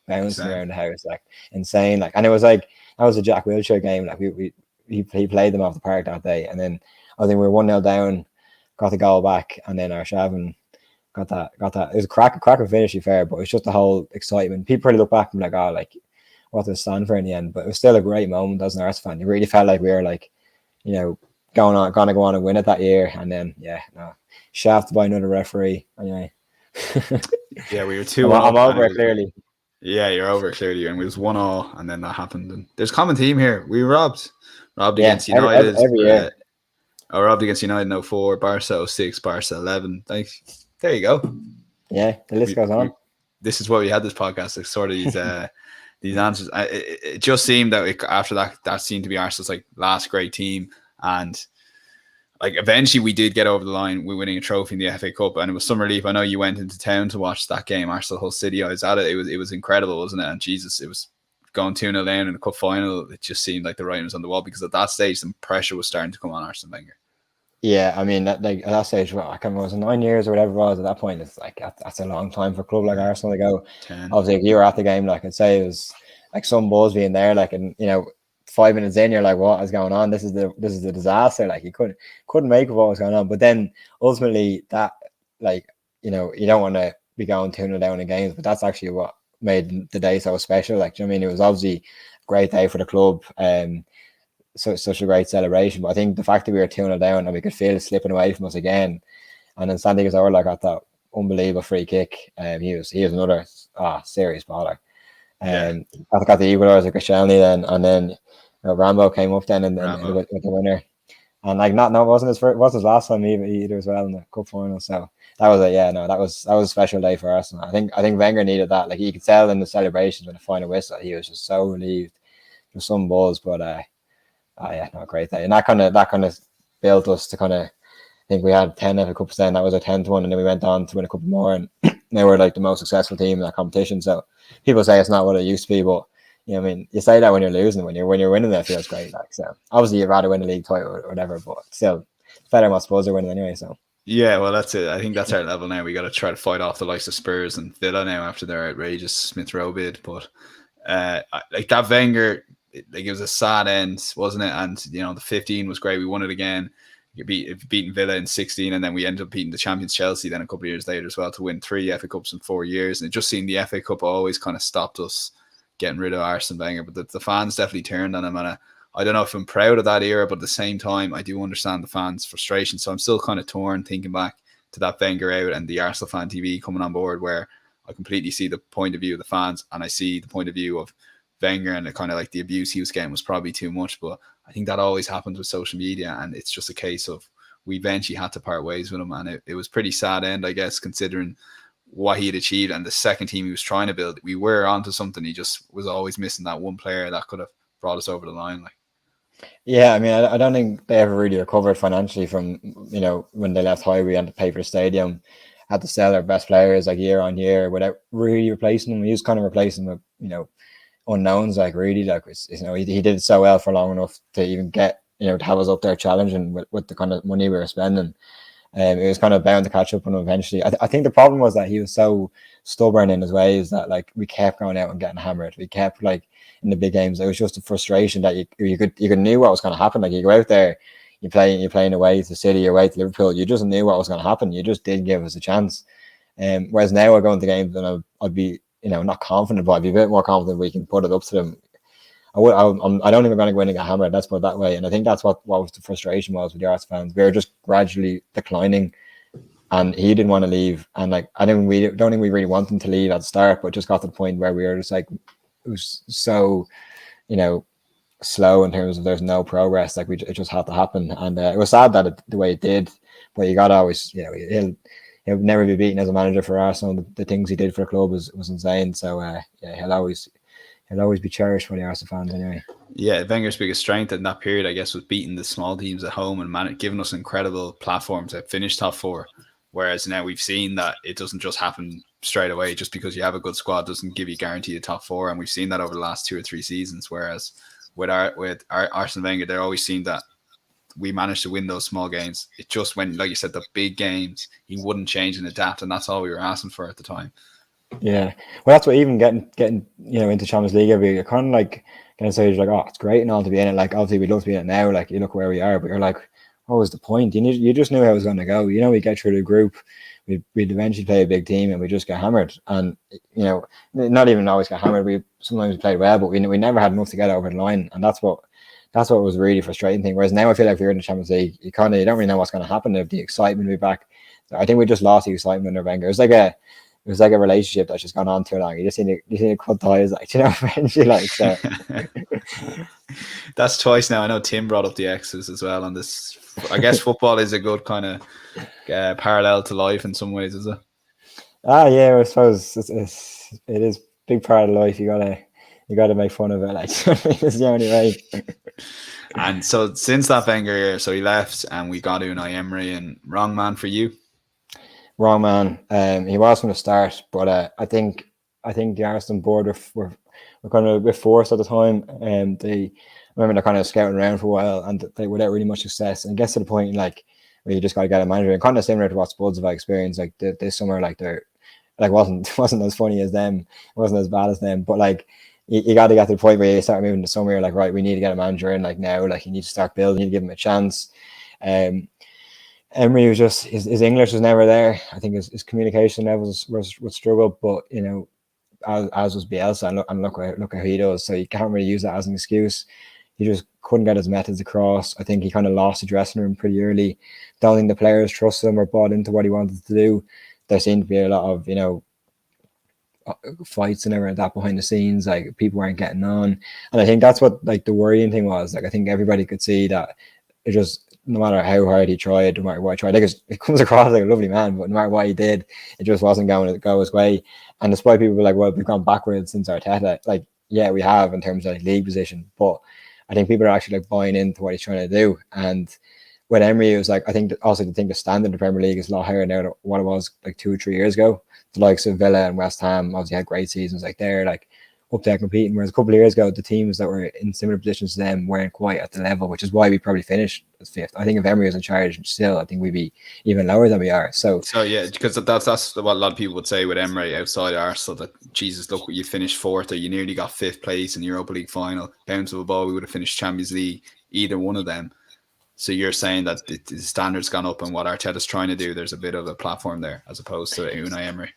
bouncing around the house, like insane. Like, and it was like, that was a Jack Wilshere game. Like, he played them off the park that day, and then I think we were 1-0 down, got the goal back, and then Arshavin got that. It was a cracker finish, to be fair, but it's just the whole excitement. People probably look back and be like, what does it stand for in the end? But it was still a great moment as an Arsenal fan. You really felt like we were like, gonna go on and win it that year, and then shafted by another referee. Anyway. Yeah, we were 2-1. I'm over it clearly. Yeah, you're over it clearly, and we was 1-1, and then that happened. And there's a common theme here. We robbed against United every year. Robbed against United in 04, Barca 06, Barca 11. Like, there you go. Yeah, the list goes on. This is why we had this podcast. Like, sort of these answers. It just seemed that after that seemed to be Arsenal's like last great team, and like eventually we did get over the line. We're winning a trophy in the FA Cup, and it was some relief. I know you went into town to watch that game, Arsenal Hull City. I was at it. It was incredible, wasn't it? And Jesus, it was going 2-0 down in the cup final. It just seemed like the writing was on the wall, because at that stage some pressure was starting to come on Arsene Wenger. Yeah, I mean, at that stage, I can't remember, it was 9 years or whatever it was at that point. It's like, that's a long time for a club like Arsenal to go. 10. Obviously, if you were at the game, like, I'd say it was like some buzz being there, like, and 5 minutes in, you're like, what is going on? This is a disaster. Like, you couldn't make of what was going on. But then ultimately, that, like, you don't want to be going 2-0 down in games, but that's actually what made the day so special. Like, do you know what I mean? It was obviously a great day for the club. Such a great celebration. But I think the fact that we were 2-0 down and we could feel it slipping away from us again, and then Santi Cazorla got that unbelievable free kick. He was another serious baller. I got the equaliser, Koscielny then, and then Rambo came up then and with the winner. And like, it wasn't his last time either as well in the cup final. So that was that was a special day for Arsenal. I think Wenger needed that. Like, you could tell in the celebrations when the final whistle, he was just so relieved. There's some buzz, but a great day. And that kind of built us to I think we had 10 FA Cups then. That was our 10th one, and then we went on to win a couple more, and now we're like the most successful team in that competition. So people say it's not what it used to be, but I mean, you say that when you're losing. When you're winning, that feels great. Like, so obviously you'd rather win a league title or whatever, but still, it's better than what Spurs are winning anyway. So yeah, well, that's it. I think that's our level now. We got to try to fight off the likes of Spurs and Villa now after their outrageous Smith Rowe bid. But like that Wenger, like, it was a sad end, wasn't it? And the 15 was great. We won it again. Beating Villa in 16, and then we ended up beating the champions Chelsea then a couple of years later as well to win 3 FA Cups in 4 years. And it just seemed the FA Cup always kind of stopped us getting rid of Arsene Wenger, but the fans definitely turned on him. And I don't know if I'm proud of that era, but at the same time, I do understand the fans' frustration. So I'm still kind of torn thinking back to that Wenger out and the Arsenal Fan TV coming on board, where I completely see the point of view of the fans, and I see the point of view of Wenger, and kind of like the abuse he was getting was probably too much. But I think that always happens with social media, and it's just a case of we eventually had to part ways with him, and it was pretty sad end, I guess, considering what he had achieved and the second team he was trying to build. We were onto something. He just was always missing that one player that could have brought us over the line. Like, yeah, I mean, I don't think they ever really recovered financially from when they left Highbury and to pay for the stadium, had to sell their best players like year on year without really replacing them. He was kind of replacing with unknowns, like, really, like, he did it so well for long enough to even get to have us up there challenging with the kind of money we were spending. It was kind of bound to catch up on him eventually. I think the problem was that he was so stubborn in his ways that, like, we kept going out and getting hammered. We kept, like, in the big games, it was just a frustration that you could knew what was going to happen. Like, you go out there, you're playing away to City, away to Liverpool. You just knew what was going to happen. You just didn't give us a chance. Whereas now I go into games and I'd be not confident, but I'd be a bit more confident we can put it up to them. I don't think we're going to go in and get hammered. Let's put it that way. And I think that's what was the frustration was with the Arsenal fans. We were just gradually declining and he didn't want to leave. And like, I don't think we really want him to leave at the start, but just got to the point where we were just like, it was so, slow in terms of there's no progress. Like it just had to happen, and it was sad that the way it did. But you got to always, he'll never be beaten as a manager for Arsenal. The things he did for the club was insane. So he'll always be cherished by the Arsenal fans anyway. Yeah, Wenger's biggest strength in that period, I guess, was beating the small teams at home and giving us incredible platforms to finish top four. Whereas now we've seen that it doesn't just happen straight away. Just because you have a good squad doesn't give you guaranteed a top four, and we've seen that over the last 2 or 3 seasons. Whereas with Arsene Wenger, they're always seen that we managed to win those small games. It just when, like you said, the big games, he wouldn't change and adapt, and that's all we were asking for at the time. Yeah, well, that's what even getting into Champions League every year, you're kind of like going to say, like, oh, it's great and all to be in it. Like, obviously we'd love to be in it now. Like, you look where we are, but you're like, what was the point? You just knew how it was going to go. We get through the group, we'd eventually play a big team, and we just get hammered. And not even always get hammered. We sometimes played well, but we never had enough to get over the line, and that's what was a really frustrating thing. Whereas now I feel like if you're in the Champions League, you don't really know what's going to happen. The excitement will be back. I think we just lost the excitement under Wenger. It was like a relationship that's just gone on too long. You just need to cut ties, like, eventually, like, so. That's twice now. I know Tim brought up the exes as well on this. I guess football is a good kind of parallel to life in some ways, is it? Yeah, I suppose it is a big part of life. You gotta make fun of it, like, it's the only way. And so since that Wenger year, so he left and we got Unai Emery, and wrong man for you. Wrong man. He was from the start, but I think the Arsenal board were kind of a bit forced at the time, and I remember they're kind of scouting around for a while, and they without really much success. And it gets to the point like where you just got to get a manager, and kind of similar to what Spuds have experienced. Like this summer, like they're like wasn't as funny as them, wasn't as bad as them, but like you got to get to the point where you start moving to summer. You're like, right, we need to get a manager in like now. Like you need to start building. You need to give him a chance. Emery was just his English was never there. I think his communication levels was struggle, but as was Bielsa, and look how he does. So you can't really use that as an excuse. He just couldn't get his methods across. I think he kind of lost the dressing room pretty early. Don't think the players trusted him or bought into what he wanted to do. There seemed to be a lot of fights and everything like that behind the scenes. Like people weren't getting on, and I think that's what like the worrying thing was. Like I think everybody could see that it just. No matter how hard he tried, no matter what he tried, like it comes across like a lovely man, but no matter what he did, it just wasn't going to go his way. And despite people were like, well, we've gone backwards since Arteta, like, yeah, we have in terms of like league position, but I think people are actually like buying into what he's trying to do. And with Emery, it was like, I think the standard of the Premier League is a lot higher now than what it was like 2 or 3 years ago. The likes of Villa and West Ham obviously had great seasons, like they're like up there competing, whereas a couple of years ago the teams that were in similar positions to them weren't quite at the level, which is why we probably finished as 5th. I think if Emery was in charge still, I think we'd be even lower than we are. So yeah, because that's what a lot of people would say with Emery outside Arsenal, that Jesus, look, you finished 4th or you nearly got 5th place in the Europa League final, bounce of a ball, we would have finished Champions League, either one of them. So you're saying that the standard's gone up, and what Arteta's trying to do, there's a bit of a platform there as opposed to Unai Emery.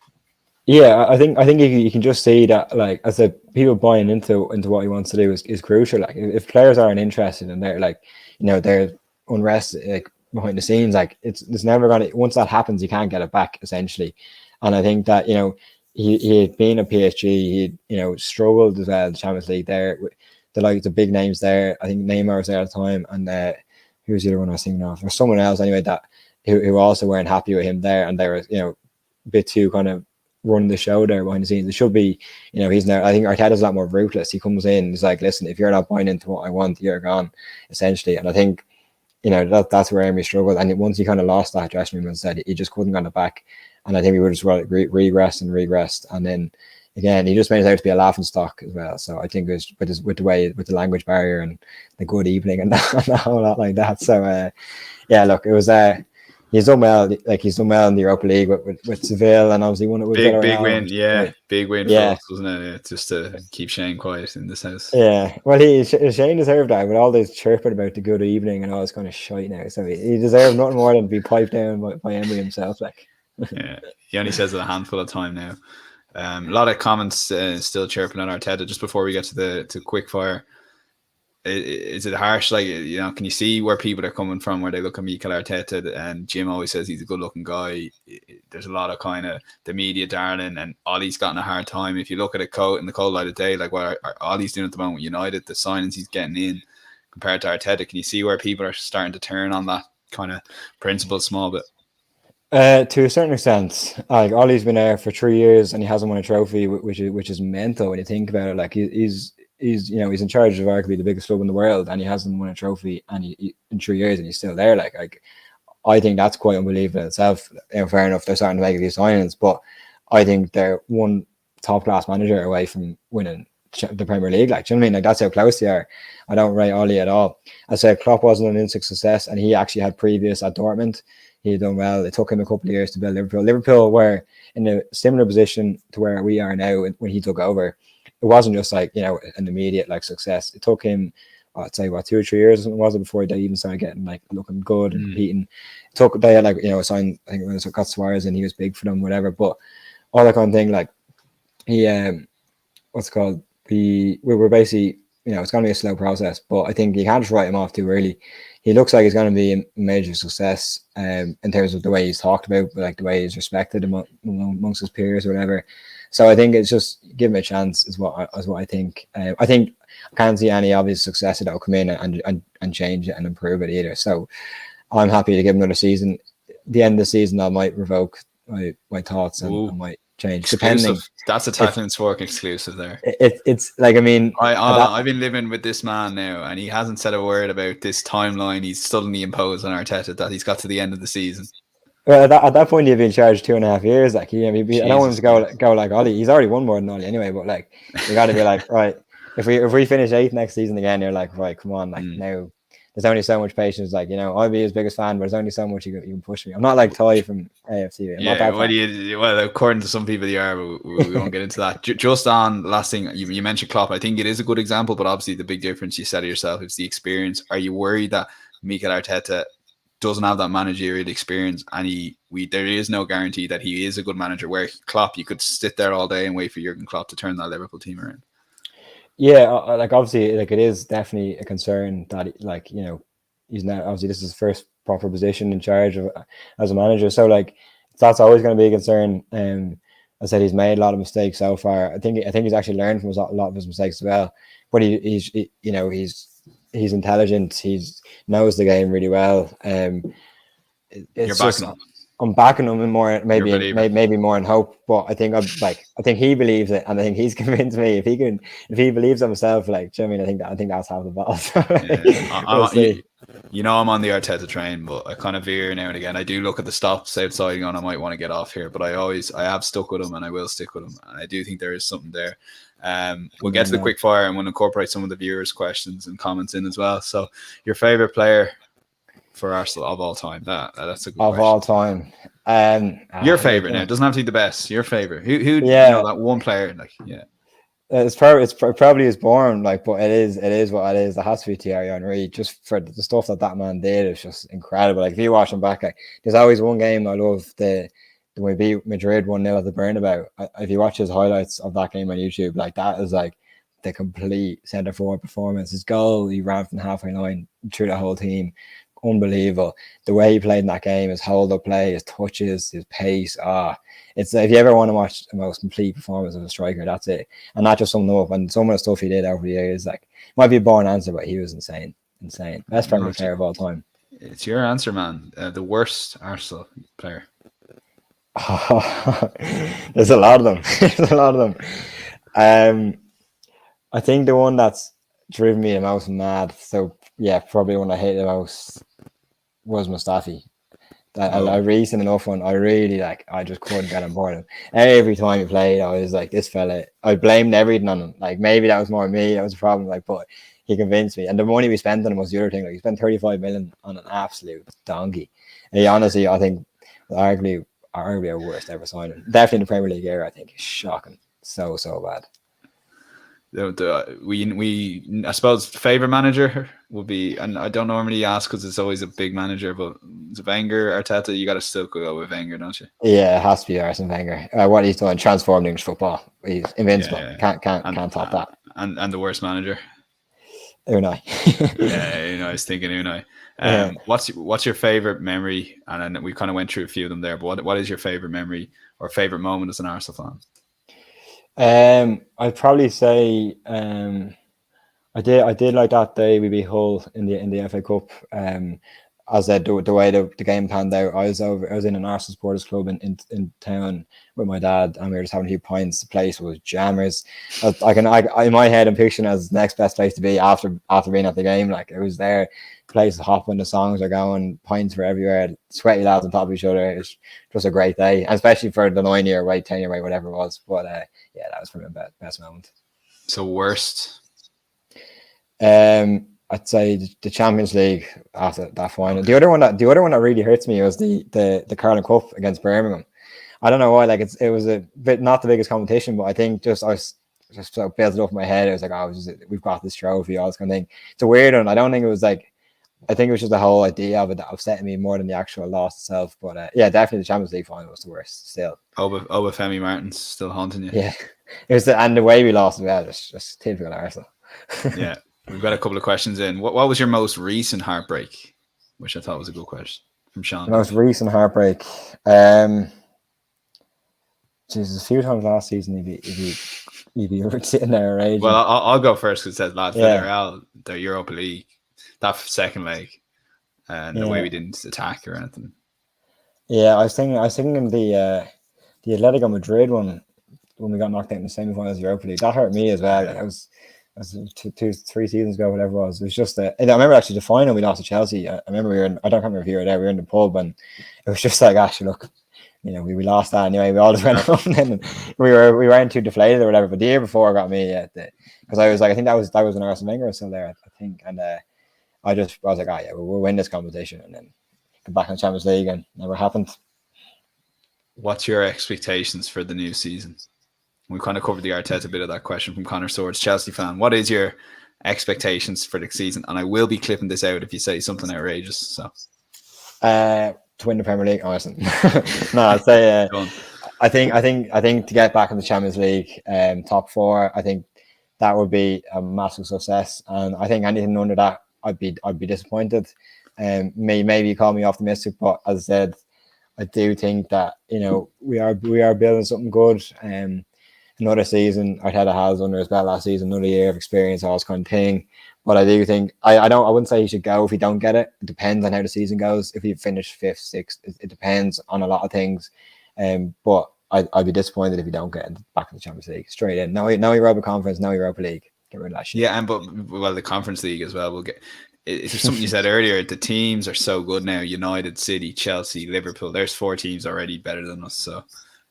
Yeah, I think you can just see that, like I said, people buying into what he wants to do is crucial. Like if players aren't interested and they're like, they're unrest like behind the scenes, like it's never gonna. Once that happens, you can't get it back essentially. And I think that he had been at PSG, he struggled as well in the Champions League there. The big names there. I think Neymar was there at the time, and who was the other one I was thinking of? Or someone else anyway that who also weren't happy with him there, and they were a bit too kind of running the show there behind the scenes. It should be, he's now. I think Arteta's a lot more ruthless. He comes in, he's like, listen, if you're not buying into what I want, you're gone, essentially. And I think, that's where Emery struggled. And once he kind of lost that dressing room and said he just couldn't get it back. And I think we would just regressed. And then again, he just made it out to be a laughing stock as well. So I think it was with the language barrier and the good evening and a whole lot like that. So yeah, look, it was he's done well. Like he's done well in the Europa League with Seville, and obviously won it with big win. Yeah, big win for us, wasn't it? Just to keep Shane quiet in this house. Yeah, well, Shane deserved that with all this chirping about the good evening and all this kind of shite now. So he deserved nothing more than to be piped down by Emery himself. Like, yeah, he only says it a handful of time now. A lot of comments still chirping on Arteta. Just before we get to quick fire, is it harsh? Like, can you see where people are coming from, where they look at Mikel Arteta, and Jim always says he's a good looking guy. There's a lot of kind of the media darling, and Ollie's gotten a hard time. If you look at it in the cold light of day, like what Ollie's doing at the moment with United, the signings he's getting in compared to Arteta, can you see where people are starting to turn on that kind of principle small bit? To a certain extent, like Ollie's been there for 3 years and he hasn't won a trophy, which is mental when you think about it. Like he's he's in charge of arguably the biggest club in the world, and he hasn't won a trophy in 3 years, and he's still there. Like I think that's quite unbelievable in itself. Fair enough, they're starting to make these signings, but I think they're one top class manager away from winning the Premier League. Like, do you know what I mean? Like, that's how close they are. I don't rate Ollie at all. I said Klopp wasn't an instant success, and he actually had previous at Dortmund. He had done well. It took him a couple of years to build Liverpool. Liverpool were in a similar position to where we are now when he took over. It wasn't just like, an immediate like success. It took him, I'd say, 2 or 3 years or something was it before they even started getting like looking good and competing. They had signed, I think when it got Suarez and he was big for them, whatever. But all that kind of thing, like he we were basically, it's going to be a slow process, but I think you can't just write him off too early. He looks like he's going to be a major success in terms of the way he's talked about, but like the way he's respected amongst his peers or whatever. So I think it's just give him a chance is what I think. I think I can't see any obvious successor that will come in and change it and improve it either. So I'm happy to give him another season. The end of the season, I might revoke my thoughts and I might change. Exclusive. Depending. That's a Tackling Spork exclusive there. It's like, I mean, I've been living with this man now, and he hasn't said a word about this timeline he's suddenly imposed on Arteta that he's got to the end of the season. Well, at that point, he'd been charged 2.5 years. Like, I don't want him to go like Ollie. He's already won more than Ollie anyway. But like, you got to be like, right, if we finish 8th next season again, you're like, right, come on, like now. There's only so much patience. Like, I'll be his biggest fan, but there's only so much you can push me. I'm not like Toy from AFC. I'm not that well, according to some people, you are. But we won't get into that. Just on the last thing, you mentioned Klopp. I think it is a good example, but obviously the big difference you said it yourself is the experience. Are you worried that Mikel Arteta doesn't have that managerial experience, and there is no guarantee that he is a good manager? Where Klopp, you could sit there all day and wait for Jurgen Klopp to turn that Liverpool team around. Yeah, like obviously, like it is definitely a concern that he's now obviously this is his first proper position in charge of as a manager. So like that's always going to be a concern. I said he's made a lot of mistakes so far. I think he's actually learned from a lot of his mistakes as well. But he's intelligent. He knows the game really well. It's just I'm backing him more, maybe more in hope. But I think he believes it, and I think he's convinced me. If he believes himself, like, do you know what I mean? I think that's half the battle. I'm on the Arteta train, but I kind of veer now and again. I do look at the stops outside and I might want to get off here, but I have stuck with him and I will stick with him. And I do think there is something there. We'll get to the quick fire and we'll incorporate some of the viewers' questions and comments in as well. So, your favorite player for Arsenal of all time? That's a good question. All time. Your favorite now. It doesn't have to be the best. Your favorite. Who that one player? Like, yeah. It's probably is boring, like, but it is what it is. It has to be Thierry Henry, just for the stuff that man did. It's just incredible. Like, if you watch him back, there's always one game I love, the we beat Madrid 1-0 at the Bernabeu. If you watch his highlights of that game on YouTube, like, that is like the complete centre forward performance. His goal, he ran from the halfway line through the whole team. Unbelievable. The way he played in that game, his hold up play, his touches, his pace. It's if you ever want to watch the most complete performance of a striker, that's it. And that just summed him up. And some of the stuff he did over the years, like, might be a boring answer, but he was insane. Best Premier League player of all time. It's your answer, man. The worst Arsenal player. There's a lot of them. I think the one that's driven me the most mad, so yeah, probably one I hate the most was Mustafi. A recent enough one. I really I just couldn't get on board him. Every time he played, I was like, this fella. I blamed everything on him. Like, maybe that was more me. That was a problem. Like, but he convinced me. And the money we spent on him was the other thing. Like, he spent 35 million on an absolute donkey. And he honestly, I think, arguably our worst ever signing. Definitely in the Premier League era. I think it's shocking. So bad. I suppose favorite manager would be, and I don't normally ask because it's always a big manager, but it's Wenger, Arteta. You got to still go with Wenger, don't you? Yeah, it has to be Arsene Wenger. What he's done, transformed English football. He's invincible. Can't top that. And the worst manager. Unai. Yeah, I was thinking Unai. What's your favorite memory? And then we kind of went through a few of them there, but what is your favorite memory or favorite moment as an Arsenal fan? I'd probably say I did like that day we beat Hull in the FA Cup. As I said, the way the game panned out, I was in an Arsenal supporters club in town with my dad, and we were just having a few pints. The place was jammers. In my head, I'm picturing it as the next best place to be after being at the game. Like, it was there, the place is hopping, the songs are going, pints were everywhere, sweaty lads on top of each other. It was just a great day, and especially for the 9-year wait, 10-year wait, whatever it was. But yeah, that was probably my best moment. So worst. I'd say the Champions League after that final. Okay. The other one that really hurts me was the Carling Cup against Birmingham. I don't know why. Like, it was a bit not the biggest competition, but I think I was just so built it up in my head. It was like, we've got this trophy, all this kind of thing. It's a weird one. I don't think it was like. I think it was just the whole idea of it that upset me more than the actual loss itself. But yeah, definitely the Champions League final was the worst. Still, Obafemi Martin's still haunting you. Yeah, it was and the way we lost as well. Just typical Arsenal. Yeah. We've got a couple of questions in. What was your most recent heartbreak? Which I thought was a good question from Sean. The most recent heartbreak. Jesus, a few times last season you'd be sitting there raging. Well, I'll go first because it says lad, Villarreal, the Europa League, that second leg, and the way we didn't attack or anything. Yeah, I was thinking the Atletico Madrid one when we got knocked out in the semi-finals of the Europa League. That hurt me as well. Like, I was 2-3 seasons ago, whatever it was. It was just I remember actually the final we lost to Chelsea. I remember I don't remember if you were there. We were in the pub and it was just like, actually, look, we lost that anyway. We all just went home and we weren't too deflated or whatever. But the year before got me because I was like, I think that was when Arsene Wenger was still there, I think, and I was like, we'll win this competition and then come back in the Champions League, and never happened. What's your expectations for the new season? We kind of covered the Arteta bit of that question from Connor Swords, Chelsea fan. What is your expectations for the season? And I will be clipping this out if you say something outrageous. So, to win the Premier League, honestly. No, I'd say I think to get back in the Champions League, top 4, I think that would be a massive success. And I think anything under that, I'd be disappointed. Maybe call me optimistic, but as I said, I do think that we are building something good. Another season, Arteta has under his belt last season, another year of experience, all this kind of thing. But I do think I wouldn't say he should go if he don't get it. It depends on how the season goes. If he finished 5th, 6th, it depends on a lot of things. But I'd be disappointed if he don't get back in the Champions League straight in. No Europa Conference, no Europa League. Get rid of that shit. Yeah, but the Conference League as well. We'll get. It's something you said earlier. The teams are so good now. United, City, Chelsea, Liverpool. There's 4 teams already better than us. So,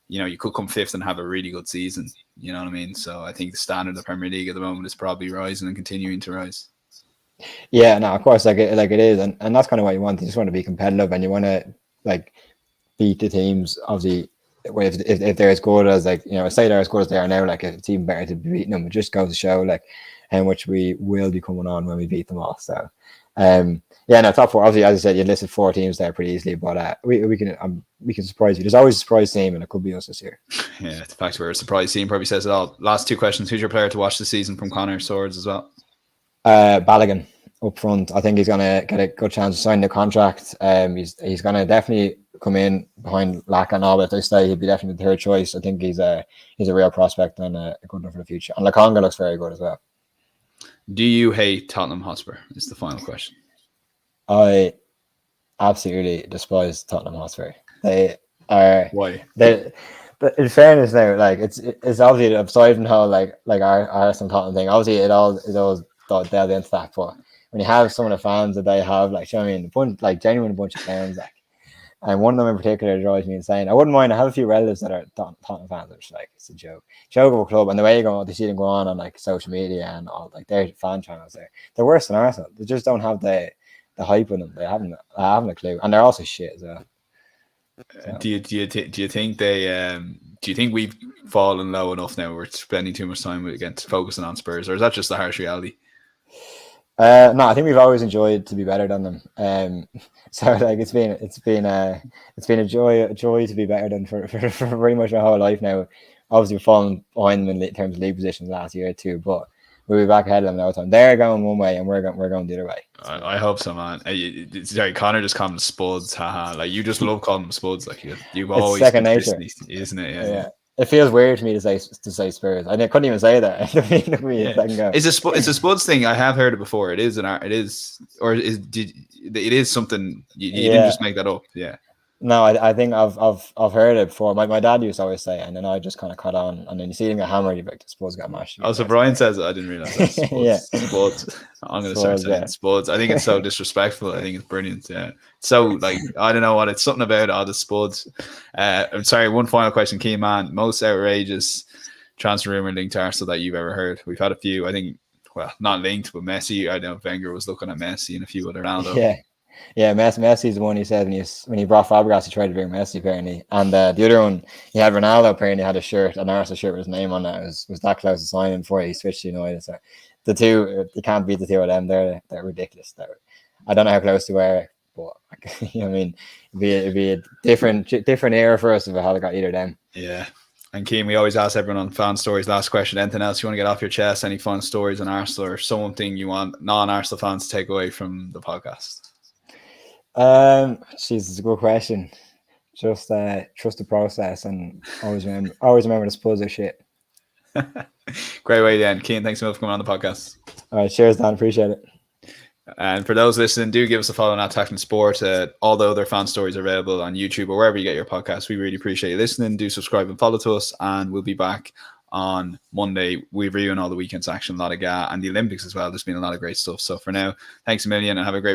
you could come 5th and have a really good season. You know what I mean? So I think the standard of the Premier League at the moment is probably rising and continuing to rise. Yeah, no, of course, like it is, and that's kind of what you want. You just want to be competitive, and you want to beat the teams. Obviously, if they're as good as say they're as good as they are now, it's even better to be beating them. It just goes to show how much we will be coming on when we beat them all. So, top 4. Obviously, as I said, you listed 4 teams there pretty easily, but we can surprise you. There's always a surprise team, and it could be us this year. Yeah, the fact we're a surprise team probably says it all. Last 2 questions: who's your player to watch this season from Connor Swords as well? Balogun up front. I think he's going to get a good chance to sign the contract. He's going to definitely come in behind Laka and all, but if they stay, he'd be definitely the 3rd choice. I think he's a real prospect and a good one for the future. And Lakonga looks very good as well. Do you hate Tottenham Hotspur? Is the final question. I absolutely despise Tottenham Hotspur. They are why? But in fairness, now, it's obviously aside from how our Arsenal Tottenham thing. Obviously, it all delved into that. But when you have some of the fans that they have, genuine bunch of clowns, and one of them in particular drives me insane. I wouldn't mind. I have a few relatives that are Tottenham fans. They're just it's a joke of a club, and the way they see them go on social media and all their fan channels. They're worse than Arsenal. They just don't have the hype in them. I haven't a clue, and they're also shit as well. So. Do you think they do you think we've fallen low enough now? We're spending too much time focusing on Spurs, or is that just the harsh reality? No, I think we've always enjoyed to be better than them. So it's been a joy to be better than for pretty much my whole life now. Obviously, we've fallen behind them in terms of league positions last year too, but we'll be back ahead of them all the time. They're going one way and we're going the other way. I hope so, man. Sorry, Connor just called them Spuds, haha. Like you just love calling them Spuds. Like you've always second nature, isn't it? Yeah. It feels weird to me to say Spurs. I couldn't even say that. It's a Spuds thing. I have heard it before. It is something you didn't just make that up. Yeah. No, I think I've heard it before. My dad used to always say it, and then I just kind of caught on. And then you see him get hammered, you're like, Spuds got mashed. Oh, so Brian says it. I didn't realize that. Spuds, yeah. Spuds. I'm going to start saying Spuds. I think it's so disrespectful. I think it's brilliant. Yeah. So, like, I don't know what it's something about all the Spuds. I'm sorry, one final question, Key man. Most outrageous transfer rumor linked to Arsenal that you've ever heard? We've had a few. I think, well, not linked, but Messi. I know Wenger was looking at Messi and a few other Ronaldo. Yeah, Messi's the one he said when he brought Fabregas, he tried to bring Messi apparently, and the other one he had Ronaldo apparently had an Arsenal shirt with his name on it. Was that close to signing before he switched to United. So the two, you can't beat the two of them. They're ridiculous. I don't know how close they were, but you know what I mean, it'd be a different era for us if I had got either of them. Yeah. And Cian, we always ask everyone on fan stories. Last question: anything else you want to get off your chest? Any fun stories on Arsenal or something you want non-Arsenal fans to take away from the podcast? It's a good question. Just trust the process and always remember the Spurs are shit. Great way to end. Cian, thanks so much for coming on the podcast. All right, cheers, Dan. Appreciate it. And for those listening, do give us a follow on Attacking Sport. All the other fan stories are available on YouTube or wherever you get your podcasts. We really appreciate you listening. Do subscribe and follow to us, and we'll be back on Monday. We're reviewing all the weekend's action, a lot of and the Olympics as well. There's been a lot of great stuff. So for now, thanks a million and have a great